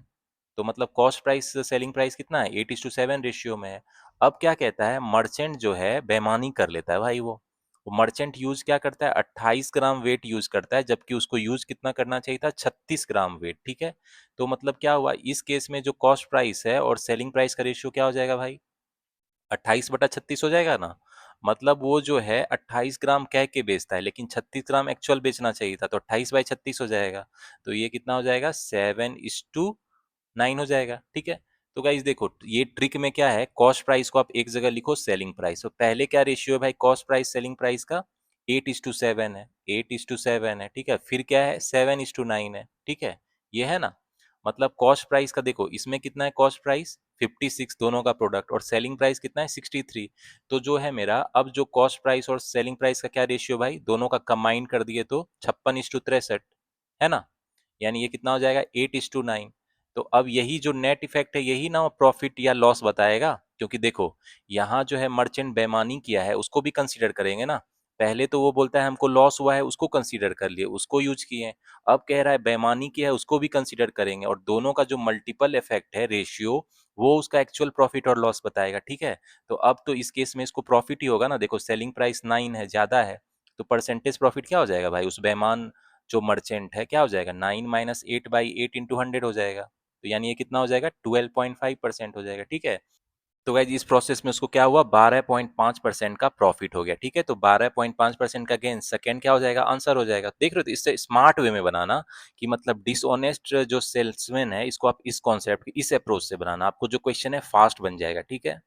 Speaker 1: तो मतलब कॉस्ट प्राइस सेलिंग प्राइस कितना है, 8:7 रेशियो में है। अब क्या कहता है, मर्चेंट जो है बेईमानी कर लेता है भाई, वो मर्चेंट यूज क्या करता है, 28 ग्राम वेट यूज करता है, जबकि उसको यूज कितना करना चाहिए था, 36 ग्राम वेट। ठीक है, तो मतलब क्या हुआ, इस केस में जो कॉस्ट प्राइस है और सेलिंग प्राइस का रेशियो क्या हो जाएगा भाई, 28/36 हो जाएगा ना। मतलब वो जो है 28 ग्राम कह के बेचता है लेकिन 36 ग्राम एक्चुअल बेचना चाहिए था, तो 28/36 हो जाएगा। तो ये कितना हो जाएगा, 7:9 हो जाएगा। ठीक है, तो गाइज देखो ये ट्रिक में क्या है, कॉस्ट प्राइस को आप एक जगह लिखो सेलिंग प्राइस, तो पहले क्या रेशियो है भाई, कॉस्ट प्राइस सेलिंग प्राइस का 8:7 है, 8:7 है। ठीक है, फिर क्या है, 7:9 है। ठीक है, ये है ना, मतलब कॉस्ट प्राइस का देखो इसमें कितना है, कॉस्ट प्राइस 56 दोनों का प्रोडक्ट, और सेलिंग प्राइस कितना है 63। तो जो है मेरा अब जो कॉस्ट प्राइस और सेलिंग प्राइस का क्या रेशियो भाई, दोनों का कंबाइन कर दिए तो 56:63 है ना, यानी ये कितना हो जाएगा 8:9। तो अब यही जो नेट इफेक्ट है यही ना प्रॉफिट या लॉस बताएगा, क्योंकि देखो यहाँ जो है मर्चेंट बेईमानी किया है उसको भी कंसीडर करेंगे ना। पहले तो वो बोलता है हमको लॉस हुआ है उसको कंसीडर कर लिए उसको यूज किए, अब कह रहा है बेईमानी किया है उसको भी कंसीडर करेंगे, और दोनों का जो मल्टीपल इफेक्ट है रेशियो वो उसका एक्चुअल प्रॉफिट और लॉस बताएगा, ठीक है। तो अब तो इस केस में इसको प्रॉफिट ही होगा ना, देखो सेलिंग प्राइस 9 है, ज्यादा है, तो परसेंटेज प्रॉफिट क्या हो जाएगा भाई उस बेईमान जो मर्चेंट है, क्या हो जाएगा 9 - 8/8 × 100 हो जाएगा, तो यानी ये कितना हो जाएगा 12.5% हो जाएगा, ठीक है। तो गाइज इस प्रोसेस में उसको क्या हुआ 12.5% का प्रॉफिट हो गया, ठीक है। तो 12.5% का गेन सेकंड क्या हो जाएगा आंसर हो जाएगा। देख रहे हो, तो इससे स्मार्ट वे में बनाना कि मतलब डिसऑनेस्ट जो सेल्समैन है इसको आप इस कॉन्सेप्ट इस अप्रोच से बनाना, आपको जो क्वेश्चन है फास्ट बन जाएगा, ठीक है।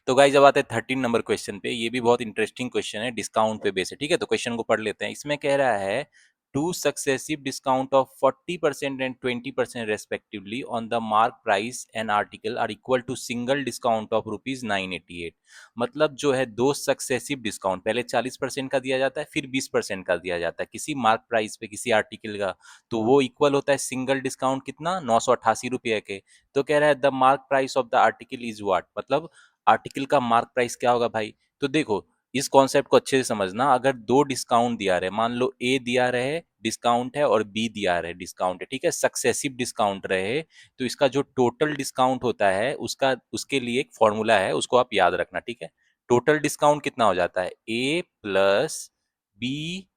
Speaker 1: तो गाइस जब आते हैं 13 नंबर क्वेश्चन पे, ये भी बहुत इंटरेस्टिंग क्वेश्चन है, डिस्काउंट पे बेस है, ठीक है। तो क्वेश्चन को पढ़ लेते हैं। इसमें कह रहा है two successive discount of 40% and 20% respectively on the mark price and article are equal to single discount of ₹988। मतलब जो है दो सक्सेसिव डिस्काउंट, पहले 40% का दिया जाता है फिर 20% का दिया जाता है किसी मार्क प्राइस पे किसी आर्टिकल का, तो वो इक्वल होता है सिंगल डिस्काउंट कितना 988 रुपये के। तो कह रहा है the mark price of the article is what, मतलब आर्टिकल का मार्क प्राइस क्या होगा भाई। तो देखो इस कॉन्सेप्ट को अच्छे से समझना, अगर दो डिस्काउंट दिया रहे, मान लो ए दिया रहे डिस्काउंट है और बी दिया रहे डिस्काउंट है, ठीक है, सक्सेसिव डिस्काउंट रहे, तो इसका जो टोटल डिस्काउंट होता है उसका उसके लिए एक फॉर्मूला है उसको आप याद रखना, ठीक है। टोटल डिस्काउंट कितना हो जाता है ए प्लस बी,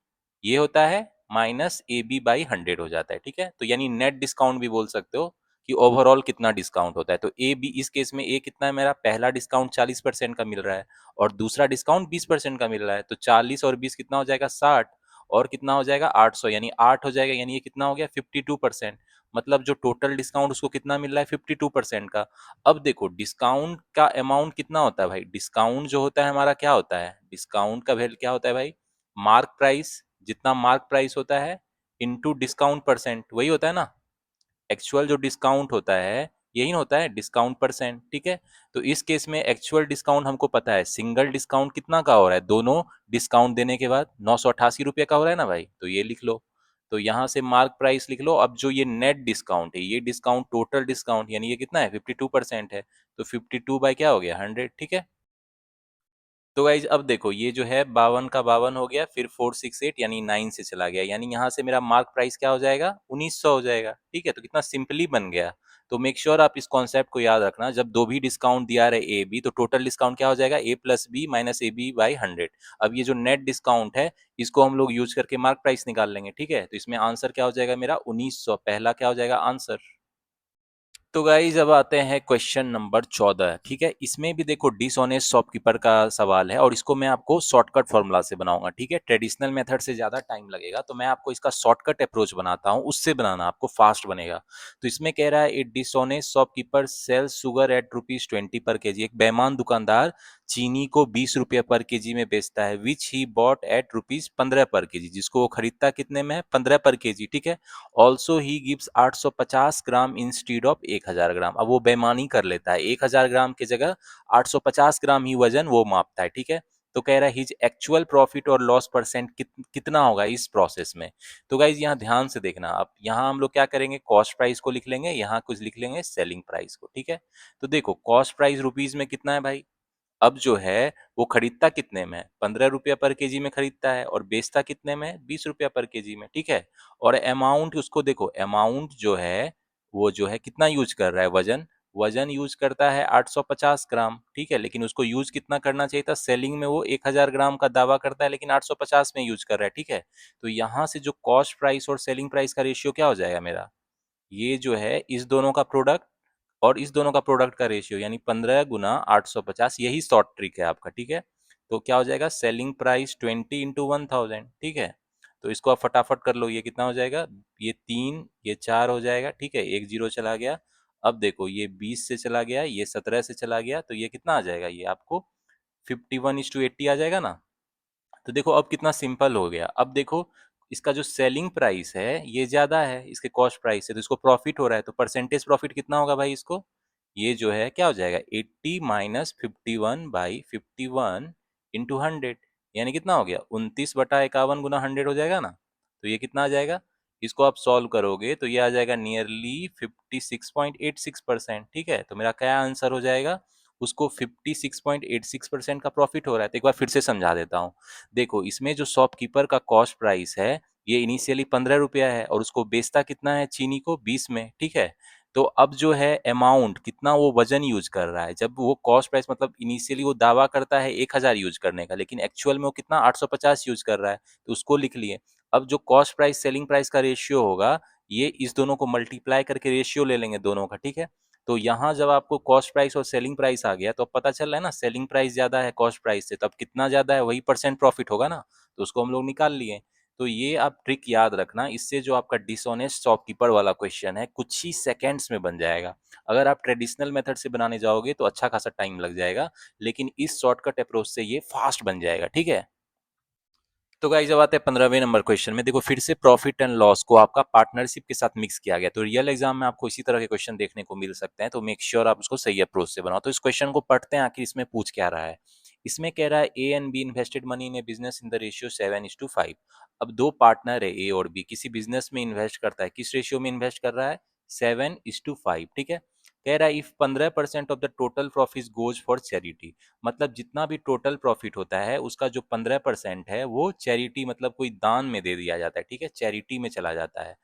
Speaker 1: ये होता है माइनस ए बी बाई 100 हो जाता है, ठीक है। तो यानी नेट डिस्काउंट भी बोल सकते हो कि ओवरऑल कितना डिस्काउंट होता है। तो ए बी, इस केस में ए कितना है मेरा, पहला डिस्काउंट 40% का मिल रहा है और दूसरा डिस्काउंट 20% का मिल रहा है, तो 40 और 20 कितना हो जाएगा 60, और कितना हो जाएगा 800, यानी 8 हो जाएगा, यानी ये कितना हो गया 52%। मतलब जो टोटल डिस्काउंट उसको कितना मिल रहा है 52% का। अब देखो डिस्काउंट का अमाउंट कितना होता है भाई, डिस्काउंट जो होता है हमारा क्या होता है, डिस्काउंट का वैल्यू क्या होता है भाई, मार्क प्राइस, जितना मार्क प्राइस होता है इनटू डिस्काउंट परसेंट, वही होता है ना। एक्चुअल जो डिस्काउंट होता है यही होता है डिस्काउंट परसेंट, ठीक है। तो इस केस में एक्चुअल डिस्काउंट हमको पता है, सिंगल डिस्काउंट कितना का हो रहा है, दोनों डिस्काउंट देने के बाद 988 रुपये का हो रहा है ना भाई, तो ये लिख लो। तो यहाँ से मार्क प्राइस लिख लो। अब जो ये नेट डिस्काउंट है, ये डिस्काउंट टोटल डिस्काउंट यानी ये कितना है 52% है, तो 52 बाई क्या हो गया 100, ठीक है। तो गाइज अब देखो ये जो है 52 का 52 हो गया, फिर 468 यानी 9 से चला गया, यानी यहाँ से मेरा मार्क प्राइस क्या हो जाएगा 1900 हो जाएगा, ठीक है। तो कितना सिंपली बन गया। तो मेक श्योर आप इस कॉन्सेप्ट को याद रखना, जब दो भी डिस्काउंट दिया रहे ए बी, तो टोटल डिस्काउंट क्या हो जाएगा A plus B minus A B by 100। अब ये जो नेट डिस्काउंट है इसको हम लोग यूज करके मार्क प्राइस निकाल लेंगे, ठीक है। तो इसमें आंसर क्या हो जाएगा मेरा 1900, पहला क्या हो जाएगा आंसर। तो गाइज अब आते हैं क्वेश्चन नंबर 14, ठीक है। इसमें भी देखो डिसऑनेस्ट शॉपकीपर का सवाल है और इसको मैं आपको शॉर्टकट फॉर्मूला से बनाऊंगा, ठीक है। ट्रेडिशनल मेथड से ज्यादा टाइम लगेगा, तो मैं आपको इसका शॉर्टकट अप्रोच बनाता हूँ, उससे बनाना आपको फास्ट बनेगा। तो इसमें कह रहा है a dishonest shopkeeper sell sugar at ₹20 per KG, एक बेईमान दुकानदार चीनी को 20 रुपये पर केजी में बेचता है, विच ही बॉट एट ₹15 पर केजी, जिसको वो खरीदता कितने में है 15 पर केजी, ठीक है। Also he gives 850 gram instead of 1000 ग्राम। अब वो बेईमानी कर लेता है, 1000 ग्राम की जगह 850 ग्राम ही वजन वो मापता है, ठीक है। तो कह रहा है हिज एक्चुअल प्रॉफिट और लॉस परसेंट कितना होगा इस प्रोसेस में। तो गाइज यहाँ ध्यान से देखना, अब यहाँ हम लोग क्या करेंगे, कॉस्ट प्राइस को लिख लेंगे, यहाँ कुछ लिख लेंगे सेलिंग प्राइस को, ठीक है। तो देखो कॉस्ट प्राइस रुपीज में कितना है भाई, अब जो है वो खरीदता कितने में है 15 रुपया पर केजी में खरीदता है, और बेचता कितने में है 20 रुपया पर केजी में, ठीक है। और अमाउंट उसको देखो, अमाउंट जो है वो जो है कितना यूज कर रहा है, वजन, वजन यूज करता है 850 ग्राम, ठीक है। लेकिन उसको यूज कितना करना चाहिए था, सेलिंग में वो 1000 ग्राम का दावा करता है लेकिन 850 में यूज कर रहा है, ठीक है। तो यहाँ से जो कॉस्ट प्राइस और सेलिंग प्राइस का रेशियो क्या हो जाएगा मेरा, ये जो है इस दोनों का प्रोडक्ट और इस दोनों का प्रोडक्ट का रेशियो, यानी 15 × 850, यही शॉर्ट ट्रिक है आपका, ठीक है। तो क्या हो जाएगा सेलिंग प्राइस 20 × 1000, ठीक है। तो इसको आप फटाफट कर लो, ये कितना हो जाएगा, ये 3 ये 4 हो जाएगा, ठीक है, एक जीरो चला गया। अब देखो ये 20 से चला गया, ये 17 से चला गया, तो ये कितना आ जाएगा, ये आपको 51:80 आ जाएगा ना। तो देखो अब कितना सिंपल हो गया। अब देखो इसका जो सेलिंग प्राइस है ये ज्यादा है इसके कॉस्ट प्राइस से, तो इसको प्रॉफिट हो रहा है, तो परसेंटेज प्रॉफिट कितना होगा भाई इसको, ये जो है क्या हो जाएगा 80 - 51/51 इंटू 100, यानी कितना हो गया 29/51 × 100 हो जाएगा ना। तो ये कितना आ जाएगा, इसको आप सॉल्व करोगे तो ये आ जाएगा नियरली 56.86%। ठीक है, तो मेरा क्या आंसर हो जाएगा, उसको 56.86% का प्रॉफिट हो रहा है। तो एक बार फिर से समझा देता हूँ। देखो, इसमें जो शॉपकीपर का कॉस्ट प्राइस है ये इनिशियली 15 रुपया है और उसको बेचता कितना है चीनी को, 20 में। ठीक है, तो अब जो है अमाउंट कितना वो वजन यूज कर रहा है, जब वो कॉस्ट प्राइस मतलब इनिशियली वो दावा करता है 1000 यूज करने का, लेकिन एक्चुअल में वो कितना 850 यूज कर रहा है, तो उसको लिख लिए। अब जो कॉस्ट प्राइस सेलिंग प्राइस का रेशियो होगा, ये इस दोनों को मल्टीप्लाई करके रेशियो ले लेंगे दोनों का। ठीक है, तो यहाँ जब आपको कॉस्ट प्राइस और सेलिंग प्राइस आ गया तो अब पता चल रहा है ना, सेलिंग प्राइस ज्यादा है कॉस्ट प्राइस से, तो अब कितना ज्यादा है, वही परसेंट प्रॉफिट होगा ना, तो उसको हम लोग निकाल लिए। तो ये आप ट्रिक याद रखना, इससे जो आपका डिसऑनेस्ट शॉपकीपर वाला क्वेश्चन है कुछ ही सेकंड्स में बन जाएगा। अगर आप ट्रेडिशनल मेथड से बनाने जाओगे तो अच्छा खासा टाइम लग जाएगा, लेकिन इस शॉर्टकट अप्रोच से ये फास्ट बन जाएगा। ठीक है, तो गाइस जब आते हैं 15वें नंबर क्वेश्चन में, देखो फिर से प्रॉफिट एंड लॉस को आपका पार्टनरशिप के साथ मिक्स किया गया। तो रियल एग्जाम में आपको इसी तरह के क्वेश्चन देखने को मिल सकते हैं, तो मेक श्योर आप उसको सही अप्रोच से बनाओ। तो इस क्वेश्चन को पढ़ते हैं, आखिर इसमें पूछ क्या रहा है। इसमें कह रहा है A and be invested money in A business in the ratio 7:5। अब दो पार्टनर है ए और बी, किसी बिजनेस में इन्वेस्ट करता है, किस रेशियो में इन्वेस्ट कर रहा है, 7:5। ठीक है, कह रहा है if 15% of the total profit goes for charity, मतलब जितना भी टोटल प्रॉफिट होता है उसका जो 15% है वो चैरिटी मतलब कोई दान में दे दिया जाता है। ठीक है, चैरिटी में चला जाता है।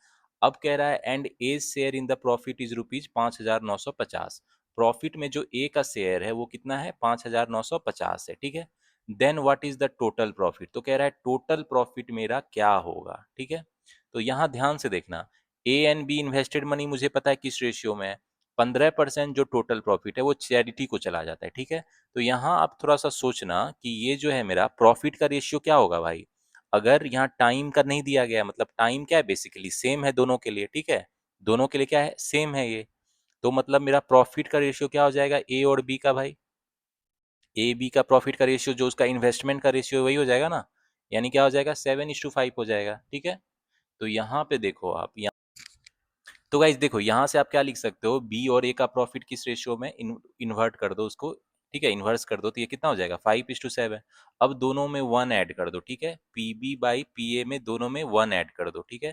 Speaker 1: अब कह रहा है and A share in the profit is rupees 5,950। Profit में जो ए का शेयर है वो कितना है, 5,950 है। ठीक है, then what is the total profit, तो कह रहा है टोटल प्रॉफिट मेरा क्या होगा। ठीक है, तो यहाँ ध्यान से देखना, A and be invested money मुझे पता है किस रेशियो में है, 15% जो टोटल प्रॉफिट है वो चैरिटी को चला जाता है। ठीक है, तो यहाँ आप थोड़ा सा सोचना कि ये जो है मेरा प्रॉफिट का रेशियो क्या होगा भाई। अगर यहाँ टाइम का नहीं दिया गया, मतलब टाइम क्या है, बेसिकली सेम है दोनों के लिए। ठीक है, दोनों के लिए क्या है, सेम है ये, तो मतलब मेरा प्रॉफिट का रेशियो क्या हो जाएगा, ए और बी का भाई, ए बी का प्रॉफिट का रेशियो जो उसका इन्वेस्टमेंट का रेशियो वही हो जाएगा ना, यानी क्या हो जाएगा, 7:5 हो जाएगा। ठीक है, तो यहाँ पे देखो आप, तो गाइज देखो यहाँ से आप क्या लिख सकते हो, बी और ए का प्रॉफिट किस रेशियो में, इन्वर्ट कर दो उसको। ठीक है, इन्वर्स कर दो तो ये कितना हो जाएगा, 5:7। अब दोनों में 1 ऐड कर दो। ठीक है, P B by P A में दोनों में 1 ऐड कर दो। ठीक है,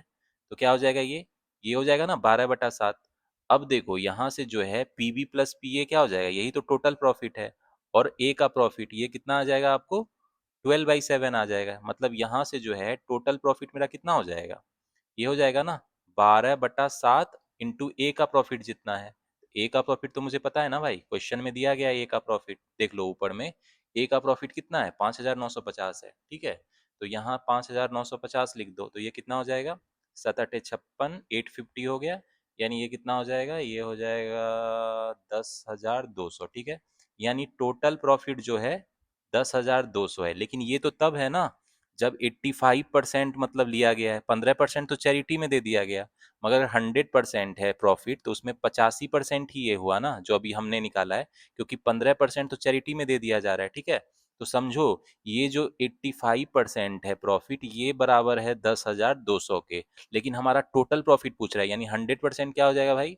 Speaker 1: तो क्या हो जाएगा, ये हो जाएगा ना 12/7। अब देखो यहाँ से जो है P B plus P A क्या हो जाएगा, यही तो टोटल प्रॉफिट है, और ए का प्रॉफिट ये कितना आ जाएगा आपको, 12/7 आ जाएगा। मतलब यहाँ से जो है टोटल प्रॉफिट मेरा कितना हो जाएगा, ये हो जाएगा ना 12/7 इंटू ए का प्रॉफिट जितना है। ए का प्रॉफिट तो मुझे पता है ना भाई, क्वेश्चन में दिया गया है ए का प्रॉफिट, देख लो ऊपर में, ए का प्रॉफिट कितना है, 5,950 है। ठीक है, तो यहाँ 5,950 लिख दो, तो ये कितना हो जाएगा, 7×8 = 56, 850 हो गया, यानी ये कितना हो जाएगा, ये हो जाएगा 10,200। ठीक है, यानी टोटल प्रॉफिट जो है 10,200 है, लेकिन ये तो तब है ना जब 85% मतलब लिया गया है, 15% तो चैरिटी में दे दिया गया, मगर 100% है प्रॉफिट तो उसमें 85% ही ये हुआ ना जो अभी हमने निकाला है, क्योंकि 15% तो चैरिटी में दे दिया जा रहा है। ठीक है, तो समझो ये जो 85% है प्रॉफिट ये बराबर है 10,200 के, लेकिन हमारा टोटल प्रॉफिट पूछ रहा है, यानी 100% क्या हो जाएगा भाई,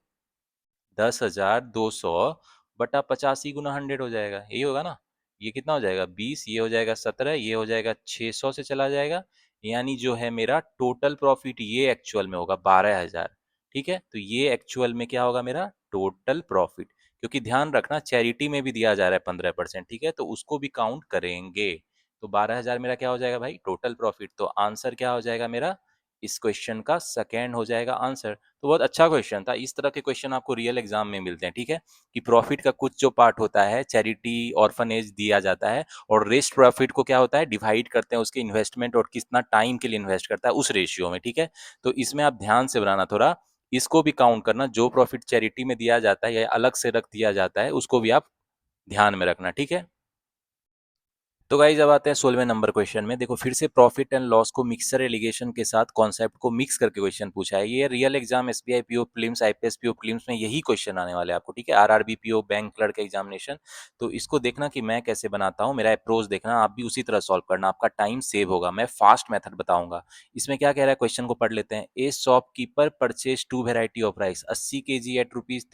Speaker 1: 10,200 बटा 85 × 100 हो जाएगा, यही होगा ना। ये कितना हो जाएगा 20, ये हो जाएगा 17, ये हो जाएगा 600 से चला जाएगा, यानी जो है मेरा टोटल प्रॉफिट ये एक्चुअल में होगा 12,000। ठीक है, तो ये एक्चुअल में क्या होगा मेरा टोटल प्रॉफिट, क्योंकि ध्यान रखना चैरिटी में भी दिया जा रहा है 15%। ठीक है, तो उसको भी काउंट करेंगे, तो 12,000 मेरा क्या हो जाएगा भाई टोटल प्रॉफिट, तो आंसर क्या हो जाएगा मेरा, इस क्वेश्चन का सेकेंड हो जाएगा आंसर। तो बहुत अच्छा क्वेश्चन था, इस तरह के क्वेश्चन आपको रियल एग्जाम में मिलते हैं। ठीक है, कि प्रॉफिट का कुछ जो पार्ट होता है चैरिटी ऑर्फनेज दिया जाता है, और रेस्ट प्रॉफिट को क्या होता है डिवाइड करते हैं उसके इन्वेस्टमेंट और कितना टाइम के लिए इन्वेस्ट करता है उस रेशियो में। ठीक है, तो इसमें आप ध्यान से बनाना थोड़ा, इसको भी काउंट करना, जो प्रॉफिट चैरिटी में दिया जाता है या अलग से रख दिया जाता है उसको भी आप ध्यान में रखना। ठीक है, तो गाइज अब आते हैं 16वें नंबर क्वेश्चन में। देखो फिर से प्रॉफिट एंड लॉस को मिक्सर एलिगेशन के साथ कॉन्सेप्ट को मिक्स करके क्वेश्चन पूछा है। ये real exam SBI PO prelims IPS PO prelims में यही क्वेश्चन आने वाले हैं आपको। ठीक है, RRB PO bank clerk examination. तो इसको देखना कि मैं कैसे बनाता हूँ, मेरा अप्रोच देखना, आप भी उसी तरह सॉल्व करना, आपका टाइम सेव होगा, मैं फास्ट मेथड बताऊंगा। इसमें क्या कह रहा है क्वेश्चन को पढ़ लेते हैं। A shopkeeper purchase 2 variety of rice 80 kg at rupees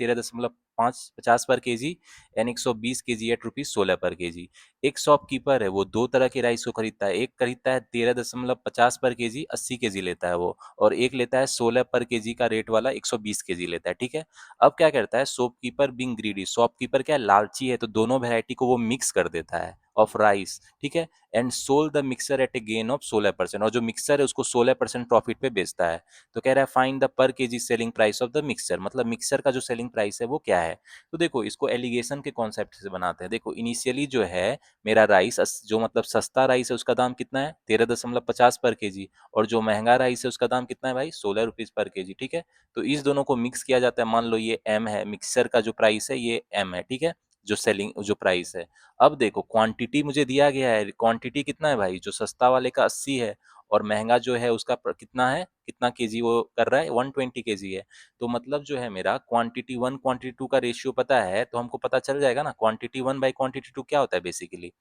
Speaker 1: 50 per kg and 120 KG eight ₹16 पर केजी। एक शॉपकीपर है, वो दो तरह के राइस को खरीदता है। एक खरीदता है 13.50 पर केजी, 80 केजी लेता है वो, और एक लेता है 16 पर केजी का रेट वाला 120 केजी लेता है, ठीक है। अब क्या करता है शॉपकीपर, बिंग ग्रीडी, शॉपकीपर क्या है, लालची है, तो दोनों वेराइटी को वो मिक्स कर देता है ऑफ राइस, ठीक है, and sold the mixer at a gain of 16%, और जो मिक्सर है उसको 16% प्रॉफिट पे बेचता है। तो कह रहा है फाइंड द पर KG selling price of the mixer, मतलब मिक्सर का जो सेलिंग प्राइस है वो क्या है। तो देखो इसको एलिगेशन के कॉन्सेप्ट से बनाते हैं। देखो इनिशियली जो है मेरा राइस, जो मतलब सस्ता राइस है उसका दाम कितना है, 13.50 पर केजी, और जो महंगा राइस है उसका दाम कितना है भाई, 16 रुपीज पर केजी, ठीक है। तो इस दोनों को मिक्स किया जाता है, मान लो ये एम है, मिक्सर का जो प्राइस है ये एम है, ठीक है, जो सेलिंग जो प्राइस है। अब देखो क्वांटिटी मुझे दिया गया है, क्वांटिटी कितना है भाई, जो सस्ता वाले का 80 है, और महंगा जो है उसका कितना है, कितना केजी वो कर रहा है, 120 केजी है। तो मतलब जो है मेरा क्वांटिटी वन क्वांटिटी टू का रेशियो पता है, तो हमको पता चल जाएगा ना quantity one by quantity two क्या होता है बेसिकली,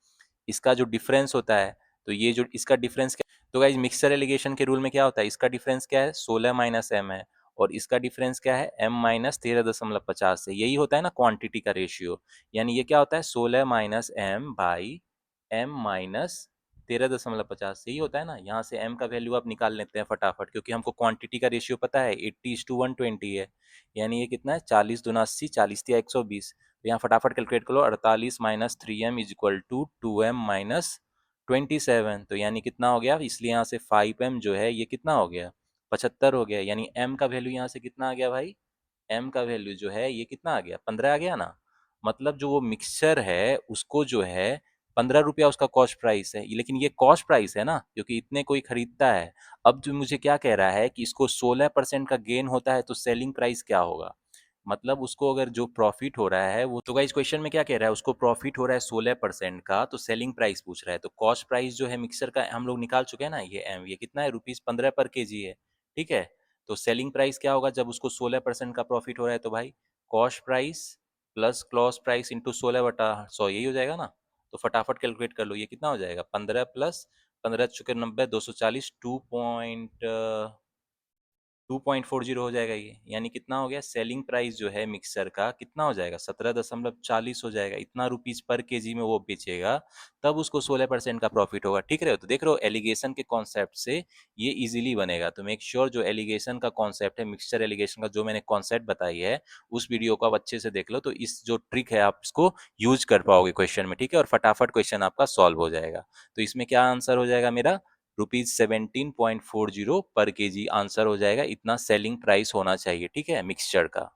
Speaker 1: इसका जो डिफरेंस होता है। तो ये जो इसका डिफरेंस क्या, तो गाइज मिक्सर एलिगेशन के रूल में क्या होता है, इसका डिफरेंस क्या है, 16 माइनस एम है, और इसका डिफरेंस क्या है, एम माइनस 13.50 है, यही होता है ना क्वांटिटी का रेशियो। यानी ये क्या होता है, 16 minus M by M minus 13.50, यही होता है ना। यहाँ से एम का वैल्यू आप निकाल लेते हैं फटाफट, क्योंकि हमको क्वांटिटी का रेशियो पता है 80:120 है। यानी ये कितना है, 40 दूना 80, 40 या 120। तो यहाँ फटाफट कैलकुलेट करो, 48 minus 3m is equal to 2m minus 27। तो यानी कितना हो गया, इसलिए यहाँ से 5m जो है ये कितना हो गया, 75 हो गया। यानी m का वैल्यू यहाँ से कितना आ गया भाई, m का वैल्यू जो है ये कितना आ गया, 15 आ गया ना। मतलब जो वो मिक्सचर है उसको जो है 15 रुपया उसका कॉस्ट प्राइस है, लेकिन ये कॉस्ट प्राइस है ना, क्योंकि इतने कोई खरीदता है। अब जो मुझे क्या कह रहा है कि इसको 16% का गेन होता है, तो सेलिंग प्राइस क्या होगा, मतलब उसको अगर जो प्रॉफिट हो रहा है वो, तो गाइस क्वेश्चन में क्या कह रहा है, उसको प्रॉफिट हो रहा है 16% का, तो सेलिंग प्राइस पूछ रहा है। तो कॉस्ट प्राइस जो है मिक्सर का हम लोग निकाल चुके हैं ना, ये एम, ये कितना है, ₹15 पर केजी है, ठीक है। तो सेलिंग प्राइस क्या होगा जब उसको 16% का प्रॉफिट हो रहा है, तो भाई cost price plus close price into 16/100, यही हो जाएगा ना। तो फटाफट कैलकुलेट कर लो, ये कितना हो जाएगा, 15 प्लस 15 चुके 90, 240, 2.40 हो जाएगा ये। यानी कितना हो गया, सेलिंग प्राइस जो है मिक्सर का कितना हो जाएगा, 17.40 हो जाएगा। इतना रुपीज पर केजी में वो बेचेगा, तब उसको 16% का प्रॉफिट होगा, ठीक रहे हो। तो देख रहे हो एलिगेशन के कॉन्सेप्ट से ये इजीली बनेगा। तो मेक श्योर जो एलिगेशन का कॉन्सेप्ट है, मिक्सचर एलिगेशन का जो मैंने कॉन्सेप्ट बताई है, उस वीडियो को आप अच्छे से देख लो, तो इस जो ट्रिक है आप इसको यूज कर पाओगे क्वेश्चन में, ठीक है, और फटाफट क्वेश्चन आपका सॉल्व हो जाएगा। तो इसमें क्या आंसर हो जाएगा मेरा, ₹17.40 पर केजी आंसर हो जाएगा, इतना सेलिंग प्राइस होना चाहिए, ठीक है, मिक्सचर का।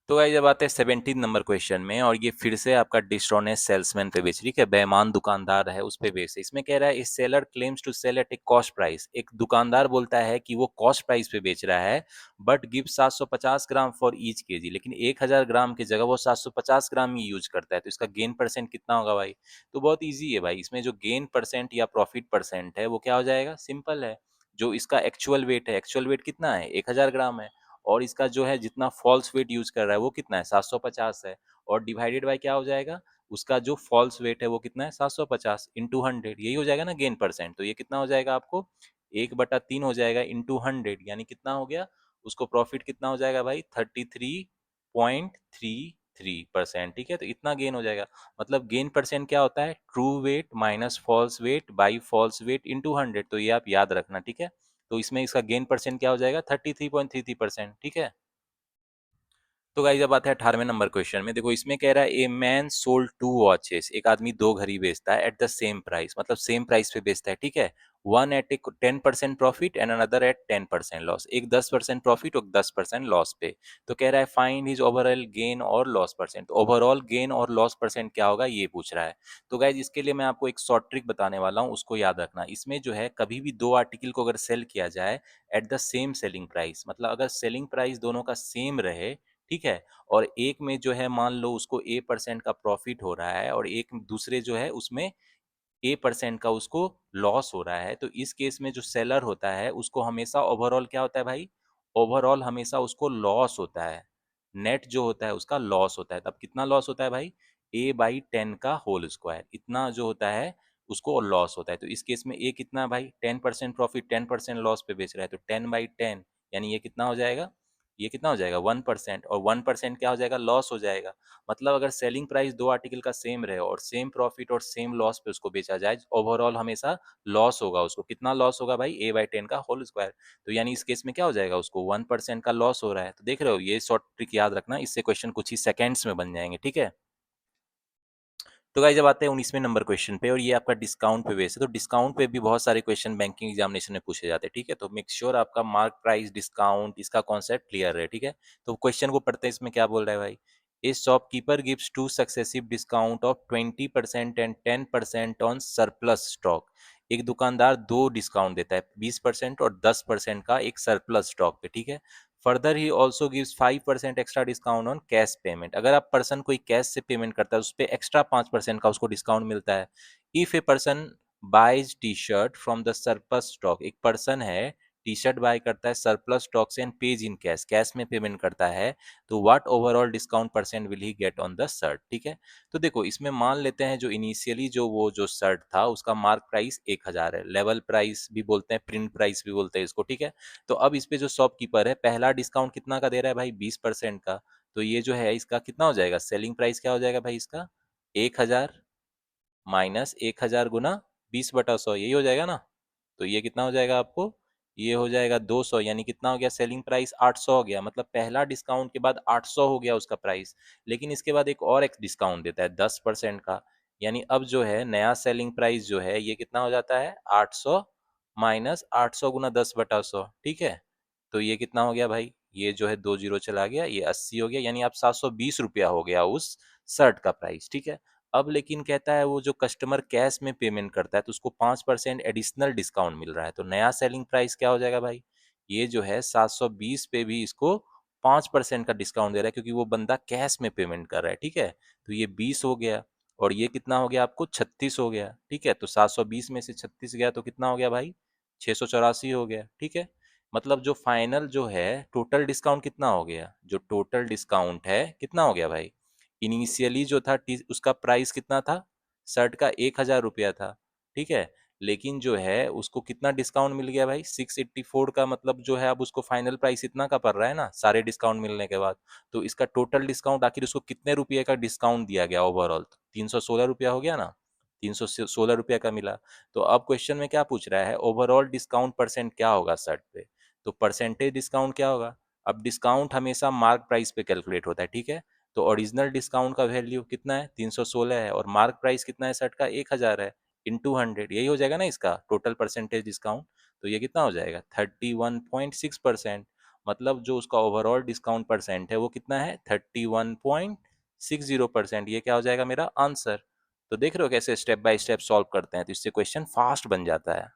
Speaker 1: तो गाइस जब आते हैं 17 नंबर क्वेश्चन में, और ये फिर से आपका डिसऑनेस्ट सेल्समैन पे बेच, ठीक है, बेईमान दुकानदार है उस पे बेच। इसमें कह रहा है इस seller claims to sell at a cost price, एक दुकानदार बोलता है कि वो कॉस्ट प्राइस पे बेच रहा है, but give 750 gram for each KG, लेकिन 1000 ग्राम की जगह वो 750 ग्राम ही यूज करता है, तो इसका गेन परसेंट कितना होगा भाई। तो बहुत ईजी है भाई, इसमें जो गेन परसेंट या प्रॉफिट परसेंट है वो क्या हो जाएगा, सिंपल है। जो इसका एक्चुअल वेट है, एक्चुअल वेट कितना है, 1000 ग्राम है, और इसका जो है जितना फॉल्स वेट यूज कर रहा है वो कितना है, 750 है, और डिवाइडेड बाय क्या हो जाएगा, उसका जो फॉल्स वेट है वो कितना है, 750 इंटू 100, यही हो जाएगा ना गेन परसेंट। तो ये कितना हो जाएगा आपको, 1/3 हो जाएगा इंटू 100, यानी कितना हो गया, उसको प्रॉफिट कितना हो जाएगा भाई, 33.33%, ठीक है। तो इतना गेन हो जाएगा। मतलब गेन परसेंट क्या होता है, true weight minus false weight by false weight into 100, तो ये आप याद रखना, ठीक है। तो इसमें इसका गेन परसेंट क्या हो जाएगा, 33.33%, ठीक है। तो गाइस अब आता है 18वें नंबर क्वेश्चन में। देखो इसमें कह रहा है a man sold two watches, एक आदमी दो घड़ी बेचता है एट द सेम प्राइस, मतलब सेम प्राइस पे बेचता है, ठीक है। One at a 10% profit and another at 10% loss, एक 10% प्रॉफिट और 10% लॉस पे। तो कह रहा है फाइंड हिज ओवरऑल गेन और लॉस परसेंट, तो ओवरऑल गेन और लॉस परसेंट क्या होगा ये पूछ रहा है। तो गाइज इसके लिए मैं आपको एक शॉर्ट ट्रिक बताने वाला हूँ, उसको याद रखना। इसमें जो है कभी भी दो आर्टिकल को अगर सेल किया जाए eight the same selling price, मतलब अगर सेलिंग प्राइस दोनों का सेम रहे, ठीक है, और एक में जो है मान लो उसको A% का प्रॉफिट हो रहा है, और एक दूसरे जो है उसमें A% का उसको लॉस हो रहा है, तो इस केस में जो सेलर होता है उसको हमेशा ओवरऑल क्या होता है भाई, ओवरऑल हमेशा उसको लॉस होता है, नेट जो होता है उसका लॉस होता है। तब कितना लॉस होता है भाई, A/10 का होल स्क्वायर, इतना जो होता है उसको लॉस होता है। तो इस केस में A कितना है भाई, 10% प्रॉफिट 10% लॉस पे बेच रहा है, तो 10/10, यानी ये कितना हो जाएगा, ये कितना हो जाएगा 1%, और 1% क्या हो जाएगा, लॉस हो जाएगा। मतलब अगर सेलिंग प्राइस दो आर्टिकल का सेम रहे और सेम प्रॉफिट और सेम लॉस पे उसको बेचा जाए, ओवरऑल हमेशा लॉस होगा उसको। कितना लॉस होगा भाई, a/10 का होल स्क्वायर। तो यानी इस केस में क्या हो जाएगा, उसको 1% का लॉस हो रहा है। तो देख रहे हो, ये शॉर्ट ट्रिक याद रखना, इससे क्वेश्चन कुछ ही सेकेंड्स में बन जाएंगे, ठीक है। तो गाइस जब आते हैं 19वें नंबर क्वेश्चन पे, और ये आपका डिस्काउंट पे बेस है। तो डिस्काउंट पे भी बहुत सारे क्वेश्चन बैंकिंग एग्जामिनेशन में पूछे जाते हैं, ठीक है। तो मेक श्योर आपका मार्क प्राइस डिस्काउंट इसका कॉन्सेप्ट क्लियर है, ठीक है। तो क्वेश्चन को पढ़ते हैं, इसमें क्या बोल रहा है भाई। ए shopkeeper gives to successive discount of 20% and 10% on surplus stock. एक दुकानदार दो डिस्काउंट देता है, 20% और 10% का एक सरप्लस स्टॉक पे, ठीक है। Further he also gives 5% extra discount on cash payment. अगर आप पर्सन कोई कैश से पेमेंट करता है, उस पर एक्स्ट्रा 5% का उसको डिस्काउंट मिलता है। If a person buys T shirt from the surplus stock, एक पर्सन है टी शर्ट बाय करता है सरप्लस स्टॉक से and pays in cash, cash में पेमेंट करता है, तो what overall discount percent will he get on the shirt, ठीक है। तो देखो, इसमें मान लेते हैं जो इनिशियली जो वो जो शर्ट था उसका मार्क प्राइस 1000 है, लेवल प्राइस भी बोलते हैं, प्रिंट प्राइस भी बोलते हैं इसको, ठीक है। तो अब इस पे जो शॉपकीपर है, पहला डिस्काउंट कितना का दे रहा है भाई, 20% का। तो ये जो है इसका कितना हो जाएगा, सेलिंग प्राइस क्या हो जाएगा भाई इसका, 1000 माइनस 1000 गुना 20/100, यही हो जाएगा ना। तो ये कितना हो जाएगा आपको, ये हो जाएगा 200, यानी कितना हो गया, सेलिंग प्राइस 800 हो गया। मतलब पहला डिस्काउंट के बाद 800 हो गया उसका प्राइस। लेकिन इसके बाद एक और एक डिस्काउंट देता है 10% का, यानी अब जो है नया सेलिंग प्राइस जो है ये कितना हो जाता है, 800 माइनस 800 गुना 10/100, ठीक है। तो ये कितना हो गया भाई, ये जो है 2 जीरो चला गया, ये 80 हो गया, यानी आप 720 रुपया हो गया उस शर्ट का प्राइस, ठीक है। अब लेकिन कहता है वो जो कस्टमर कैश में पेमेंट करता है तो उसको 5% एडिशनल डिस्काउंट मिल रहा है। तो नया सेलिंग प्राइस क्या हो जाएगा भाई, ये जो है 720 पे भी इसको 5% का डिस्काउंट दे रहा है, क्योंकि वो बंदा कैश में पेमेंट कर रहा है, ठीक है। तो ये 20 हो गया, और ये कितना हो गया आपको, 36 हो गया, ठीक है। तो 720 में से 36 गया तो कितना हो गया भाई, 684 हो गया, ठीक है। मतलब जो फाइनल जो है टोटल डिस्काउंट कितना हो गया, जो टोटल डिस्काउंट है कितना हो गया भाई, इनिशियली जो था उसका प्राइस कितना था, शर्ट का 1000 रुपया था, ठीक है। लेकिन जो है उसको कितना डिस्काउंट मिल गया भाई, 684 का, मतलब जो है अब उसको फाइनल प्राइस इतना का पड़ रहा है ना सारे डिस्काउंट मिलने के बाद। तो इसका टोटल डिस्काउंट आखिर उसको कितने रुपये का डिस्काउंट दिया गया ओवरऑल, 316 रुपया हो गया ना, 316 रुपया का मिला। तो अब क्वेश्चन में क्या पूछ रहा है, ओवरऑल डिस्काउंट परसेंट क्या होगा शर्ट पे। तो परसेंटेज डिस्काउंट क्या होगा, अब डिस्काउंट हमेशा मार्क प्राइस पे कैलकुलेट होता है, ठीक है। तो ओरिजिनल डिस्काउंट का वैल्यू कितना है, 316 है, और मार्क प्राइस कितना है शर्ट का, 1000 है, इंटू 100, यही हो जाएगा ना इसका टोटल परसेंटेज डिस्काउंट। तो ये कितना हो जाएगा, 31.6%। मतलब जो उसका ओवरऑल डिस्काउंट परसेंट है वो कितना है, 31.60%। ये क्या हो जाएगा मेरा आंसर। तो देख रहे हो कैसे स्टेप बाय स्टेप सॉल्व करते हैं, तो इससे क्वेश्चन फास्ट बन जाता है।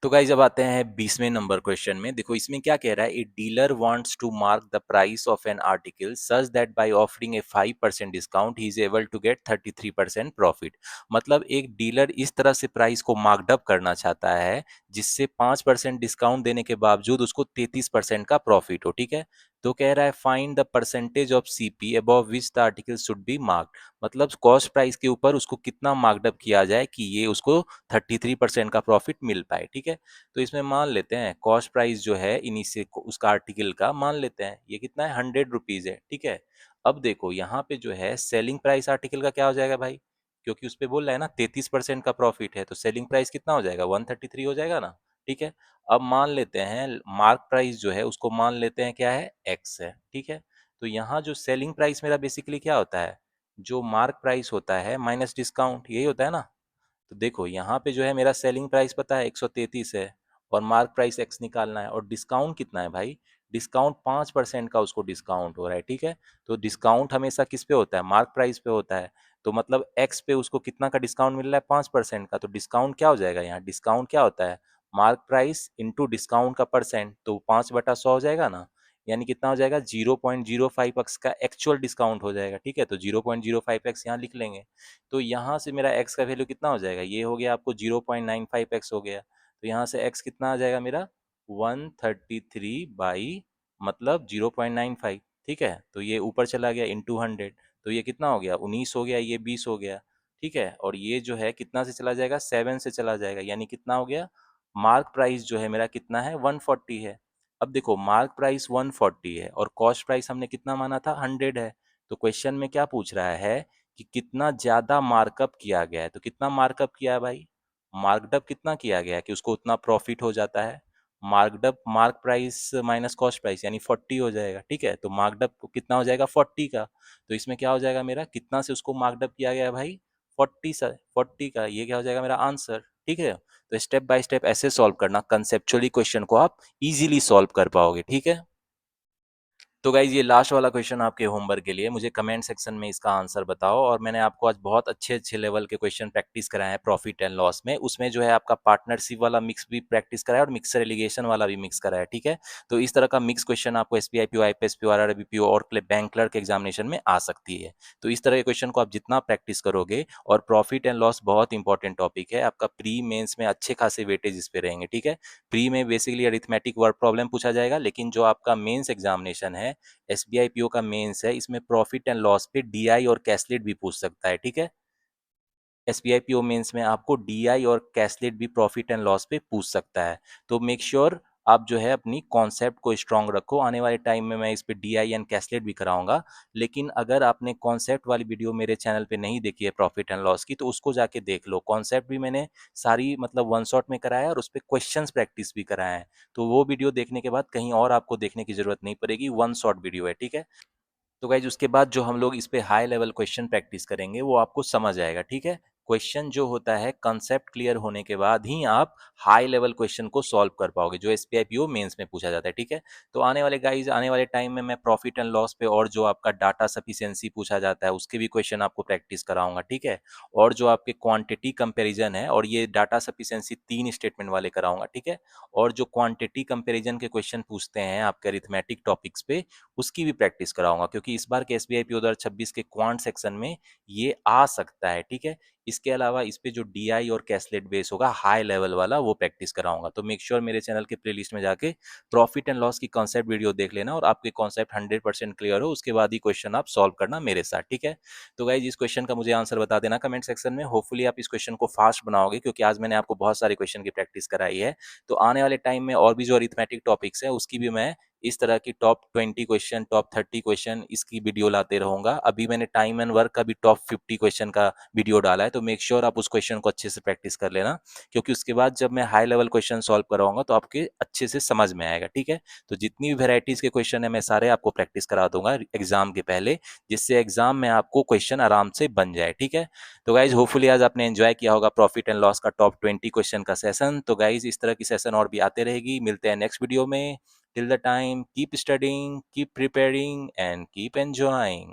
Speaker 1: तो गाइस अब आते हैं 20वें नंबर क्वेश्चन में। देखो इसमें क्या कह रहा है, a dealer wants to mark the price of an article such that by offering a 5% discount he is able to get 33% profit. मतलब एक डीलर इस तरह से प्राइस को मार्कअप करना चाहता है जिससे 5% डिस्काउंट देने के बावजूद उसको 33% का प्रॉफिट हो, ठीक है। तो कह रहा है find the percentage of CP above which the article should be marked. मतलब कॉस्ट प्राइस के ऊपर उसको कितना मार्कअप किया जाए कि ये उसको 33% का प्रॉफिट मिल पाए, ठीक है। तो इसमें मान लेते हैं कॉस्ट प्राइस जो है इनिशियल उसका आर्टिकल का, मान लेते हैं ये कितना है, 100 रुपीज है, ठीक है। अब देखो यहाँ पे जो है सेलिंग प्राइस आर्टिकल का क्या हो जाएगा भाई, क्योंकि उस पे बोल रहा है ना 33% का प्रॉफिट है, तो सेलिंग प्राइस कितना हो जाएगा, 133 हो जाएगा ना, ठीक है। अब मान लेते हैं मार्क प्राइस जो है उसको मान लेते हैं क्या है, एक्स है, ठीक है। तो यहाँ जो सेलिंग प्राइस मेरा बेसिकली क्या होता है, जो मार्क प्राइस होता है माइनस डिस्काउंट, यही होता है ना। तो देखो यहाँ पे जो है मेरा सेलिंग प्राइस पता है 133 है, और मार्क प्राइस एक्स निकालना है, और डिस्काउंट कितना है भाई, डिस्काउंट 5% का उसको डिस्काउंट हो रहा है, ठीक है। तो डिस्काउंट हमेशा किस पे होता है, मार्क प्राइस पे होता है। तो मतलब एक्स पे उसको कितना का डिस्काउंट मिल रहा है, 5% का। तो डिस्काउंट क्या हो जाएगा, यहाँ डिस्काउंट क्या होता है, मार्क प्राइस इंटू डिस्काउंट का परसेंट, तो 5/100 हो जाएगा ना। यानी कितना हो जाएगा, 0.05x का एक्चुअल डिस्काउंट हो जाएगा, ठीक है। तो 0.05x यहाँ लिख लेंगे। तो यहाँ से मेरा x का वैल्यू कितना हो जाएगा, ये हो गया आपको 0.95x हो गया। तो यहाँ से x कितना आ जाएगा मेरा, 133 मतलब 0.95, ठीक है। तो ये ऊपर चला गया इंटू 100, तो ये कितना हो गया, 19 हो गया, ये 20 हो गया, ठीक है। और ये जो है कितना से चला जाएगा, 7 से चला जाएगा, यानी कितना हो गया, मार्क प्राइस जो है मेरा कितना है, 140 है। अब देखो मार्क प्राइस 140 है और कॉस्ट प्राइस हमने कितना माना था 100 है। तो क्वेश्चन में क्या पूछ रहा है कि कितना ज्यादा मार्कअप किया गया है। तो कितना मार्कअप किया है भाई, मार्कडअप कितना किया गया है कि उसको उतना प्रॉफिट हो जाता है। Marked up mark price minus cost price यानी 40 हो जाएगा, ठीक है। तो मार्कडअप कितना हो जाएगा 40 का। तो इसमें क्या हो जाएगा मेरा, कितना से उसको मार्कडअप किया गया है भाई 40 से, 40 का, ये क्या हो जाएगा मेरा आंसर, ठीक है। तो स्टेप बाय स्टेप ऐसे सॉल्व करना, कंसेप्चुअली क्वेश्चन को आप इजीली सॉल्व कर पाओगे, ठीक है। तो गाइज ये लास्ट वाला क्वेश्चन आपके होमवर्क के लिए, मुझे कमेंट सेक्शन में इसका आंसर बताओ। और मैंने आपको आज बहुत अच्छे अच्छे लेवल के क्वेश्चन प्रैक्टिस कराए हैं प्रॉफिट एंड लॉस में। उसमें जो है आपका पार्टनरशिप वाला मिक्स भी प्रैक्टिस कराया और मिक्सर एलिगेशन वाला भी मिक्स कराया, ठीक है। तो इस तरह का मिक्स क्वेश्चन आपको SBI PO, IPS PO, RRB PO और बैंक क्लर्क एग्जामिनेशन में आ सकती है। तो इस तरह के क्वेश्चन को आप जितना प्रैक्टिस करोगे, और प्रॉफिट एंड लॉस बहुत इंपॉर्टेंट टॉपिक है आपका, प्री मेंस में अच्छे खासे वेटेज इस पे रहेंगे, ठीक है। प्री में बेसिकली अरिथमेटिक वर्ड प्रॉब्लम पूछा जाएगा, लेकिन जो आपका मेंस एग्जामिनेशन है एसबीआई पीओ का मेंस है, इसमें प्रॉफिट एंड लॉस पे डीआई और कैसलेट भी पूछ सकता है, ठीक है। एसबीआई पीओ मेंस में आपको डीआई और कैसलेट भी प्रॉफिट एंड लॉस पे पूछ सकता है। तो मेक श्योर आप जो है अपनी कॉन्सेप्ट को स्ट्रांग रखो। आने वाले टाइम में मैं इस पे डीआई एंड कैसलेट भी कराऊंगा। लेकिन अगर आपने कॉन्सेप्ट वाली वीडियो मेरे चैनल पे नहीं देखी है प्रॉफिट एंड लॉस की, तो उसको जाके देख लो। कॉन्सेप्ट भी मैंने सारी मतलब वन शॉट में कराया है और उस पर क्वेश्चंस प्रैक्टिस भी कराए हैं। तो वो वीडियो देखने के बाद कहीं और आपको देखने की जरूरत नहीं पड़ेगी, वन शॉट वीडियो है, ठीक है। तो गाइज उसके बाद जो हम लोग इस पे हाई लेवल क्वेश्चन प्रैक्टिस करेंगे वो आपको समझ आएगा, ठीक है। क्वेश्चन जो होता है कंसेप्ट क्लियर होने के बाद ही आप हाई लेवल क्वेश्चन को सॉल्व कर पाओगे, जो एसबीआई पीओ मेंस में पूछा जाता है, ठीक है। तो आने वाले गाइज आने वाले टाइम में मैं प्रॉफिट एंड लॉस पे और जो आपका डाटा सफिशिएंसी पूछा जाता है उसके भी क्वेश्चन आपको प्रैक्टिस कराऊंगा, ठीक है। और जो आपके क्वांटिटी कंपैरिजन है, और ये डाटा सफिशिएंसी 3 स्टेटमेंट वाले कराऊंगा, ठीक है। और जो क्वांटिटी कंपैरिजन के क्वेश्चन पूछते हैं आपके अरिथमेटिक टॉपिक्स पे, उसकी भी प्रैक्टिस कराऊंगा, क्योंकि इस बार के एसबीआई पीओ 2026 के क्वांट सेक्शन में ये आ सकता है, ठीक है। इसके अलावा इस पे जो डीआई और कैसलेट बेस होगा हाई लेवल वाला, वो प्रैक्टिस कराऊंगा। तो मेक श्योर मेरे चैनल के प्लेलिस्ट में जाके प्रॉफिट एंड लॉस की कॉन्सेप्ट वीडियो देख लेना, और आपके कॉन्सेप्ट 100% क्लियर हो उसके बाद ही क्वेश्चन आप सॉल्व करना मेरे साथ, ठीक है। तो गाइज इस क्वेश्चन का मुझे आंसर बता देना कमेंट सेक्शन में। होपफुली आप इस क्वेश्चन को फास्ट बनाओगे, क्योंकि आज मैंने आपको बहुत सारे क्वेश्चन की प्रैक्टिस कराई है। तो आने वाले टाइम में और भी जो अरिथमेटिक टॉपिक्स है उसकी भी मैं इस तरह की टॉप 20 क्वेश्चन, टॉप 30 क्वेश्चन इसकी वीडियो लाते रहूंगा। अभी मैंने टाइम एंड वर्क का भी टॉप 50 क्वेश्चन का वीडियो डाला है, तो मेक श्योर आप उस क्वेश्चन को अच्छे से प्रैक्टिस कर लेना, क्योंकि उसके बाद जब मैं हाई लेवल क्वेश्चन सॉल्व कराऊंगा तो आपके अच्छे से समझ में आएगा, ठीक है। तो जितनी भी वेराइटीज के क्वेश्चन है मैं सारे आपको प्रैक्टिस करा दूंगा एग्जाम के पहले, जिससे एग्जाम में आपको क्वेश्चन आराम से बन जाए, ठीक है। तो गाइज होपफुली आज आपने एंजॉय किया होगा प्रॉफिट एंड लॉस का टॉप 20 क्वेश्चन का सेशन। तो गाइज इस तरह की सेशन और भी आते रहेगी, मिलते हैं नेक्स्ट वीडियो में। Till the time, keep studying, keep preparing, and keep enjoying.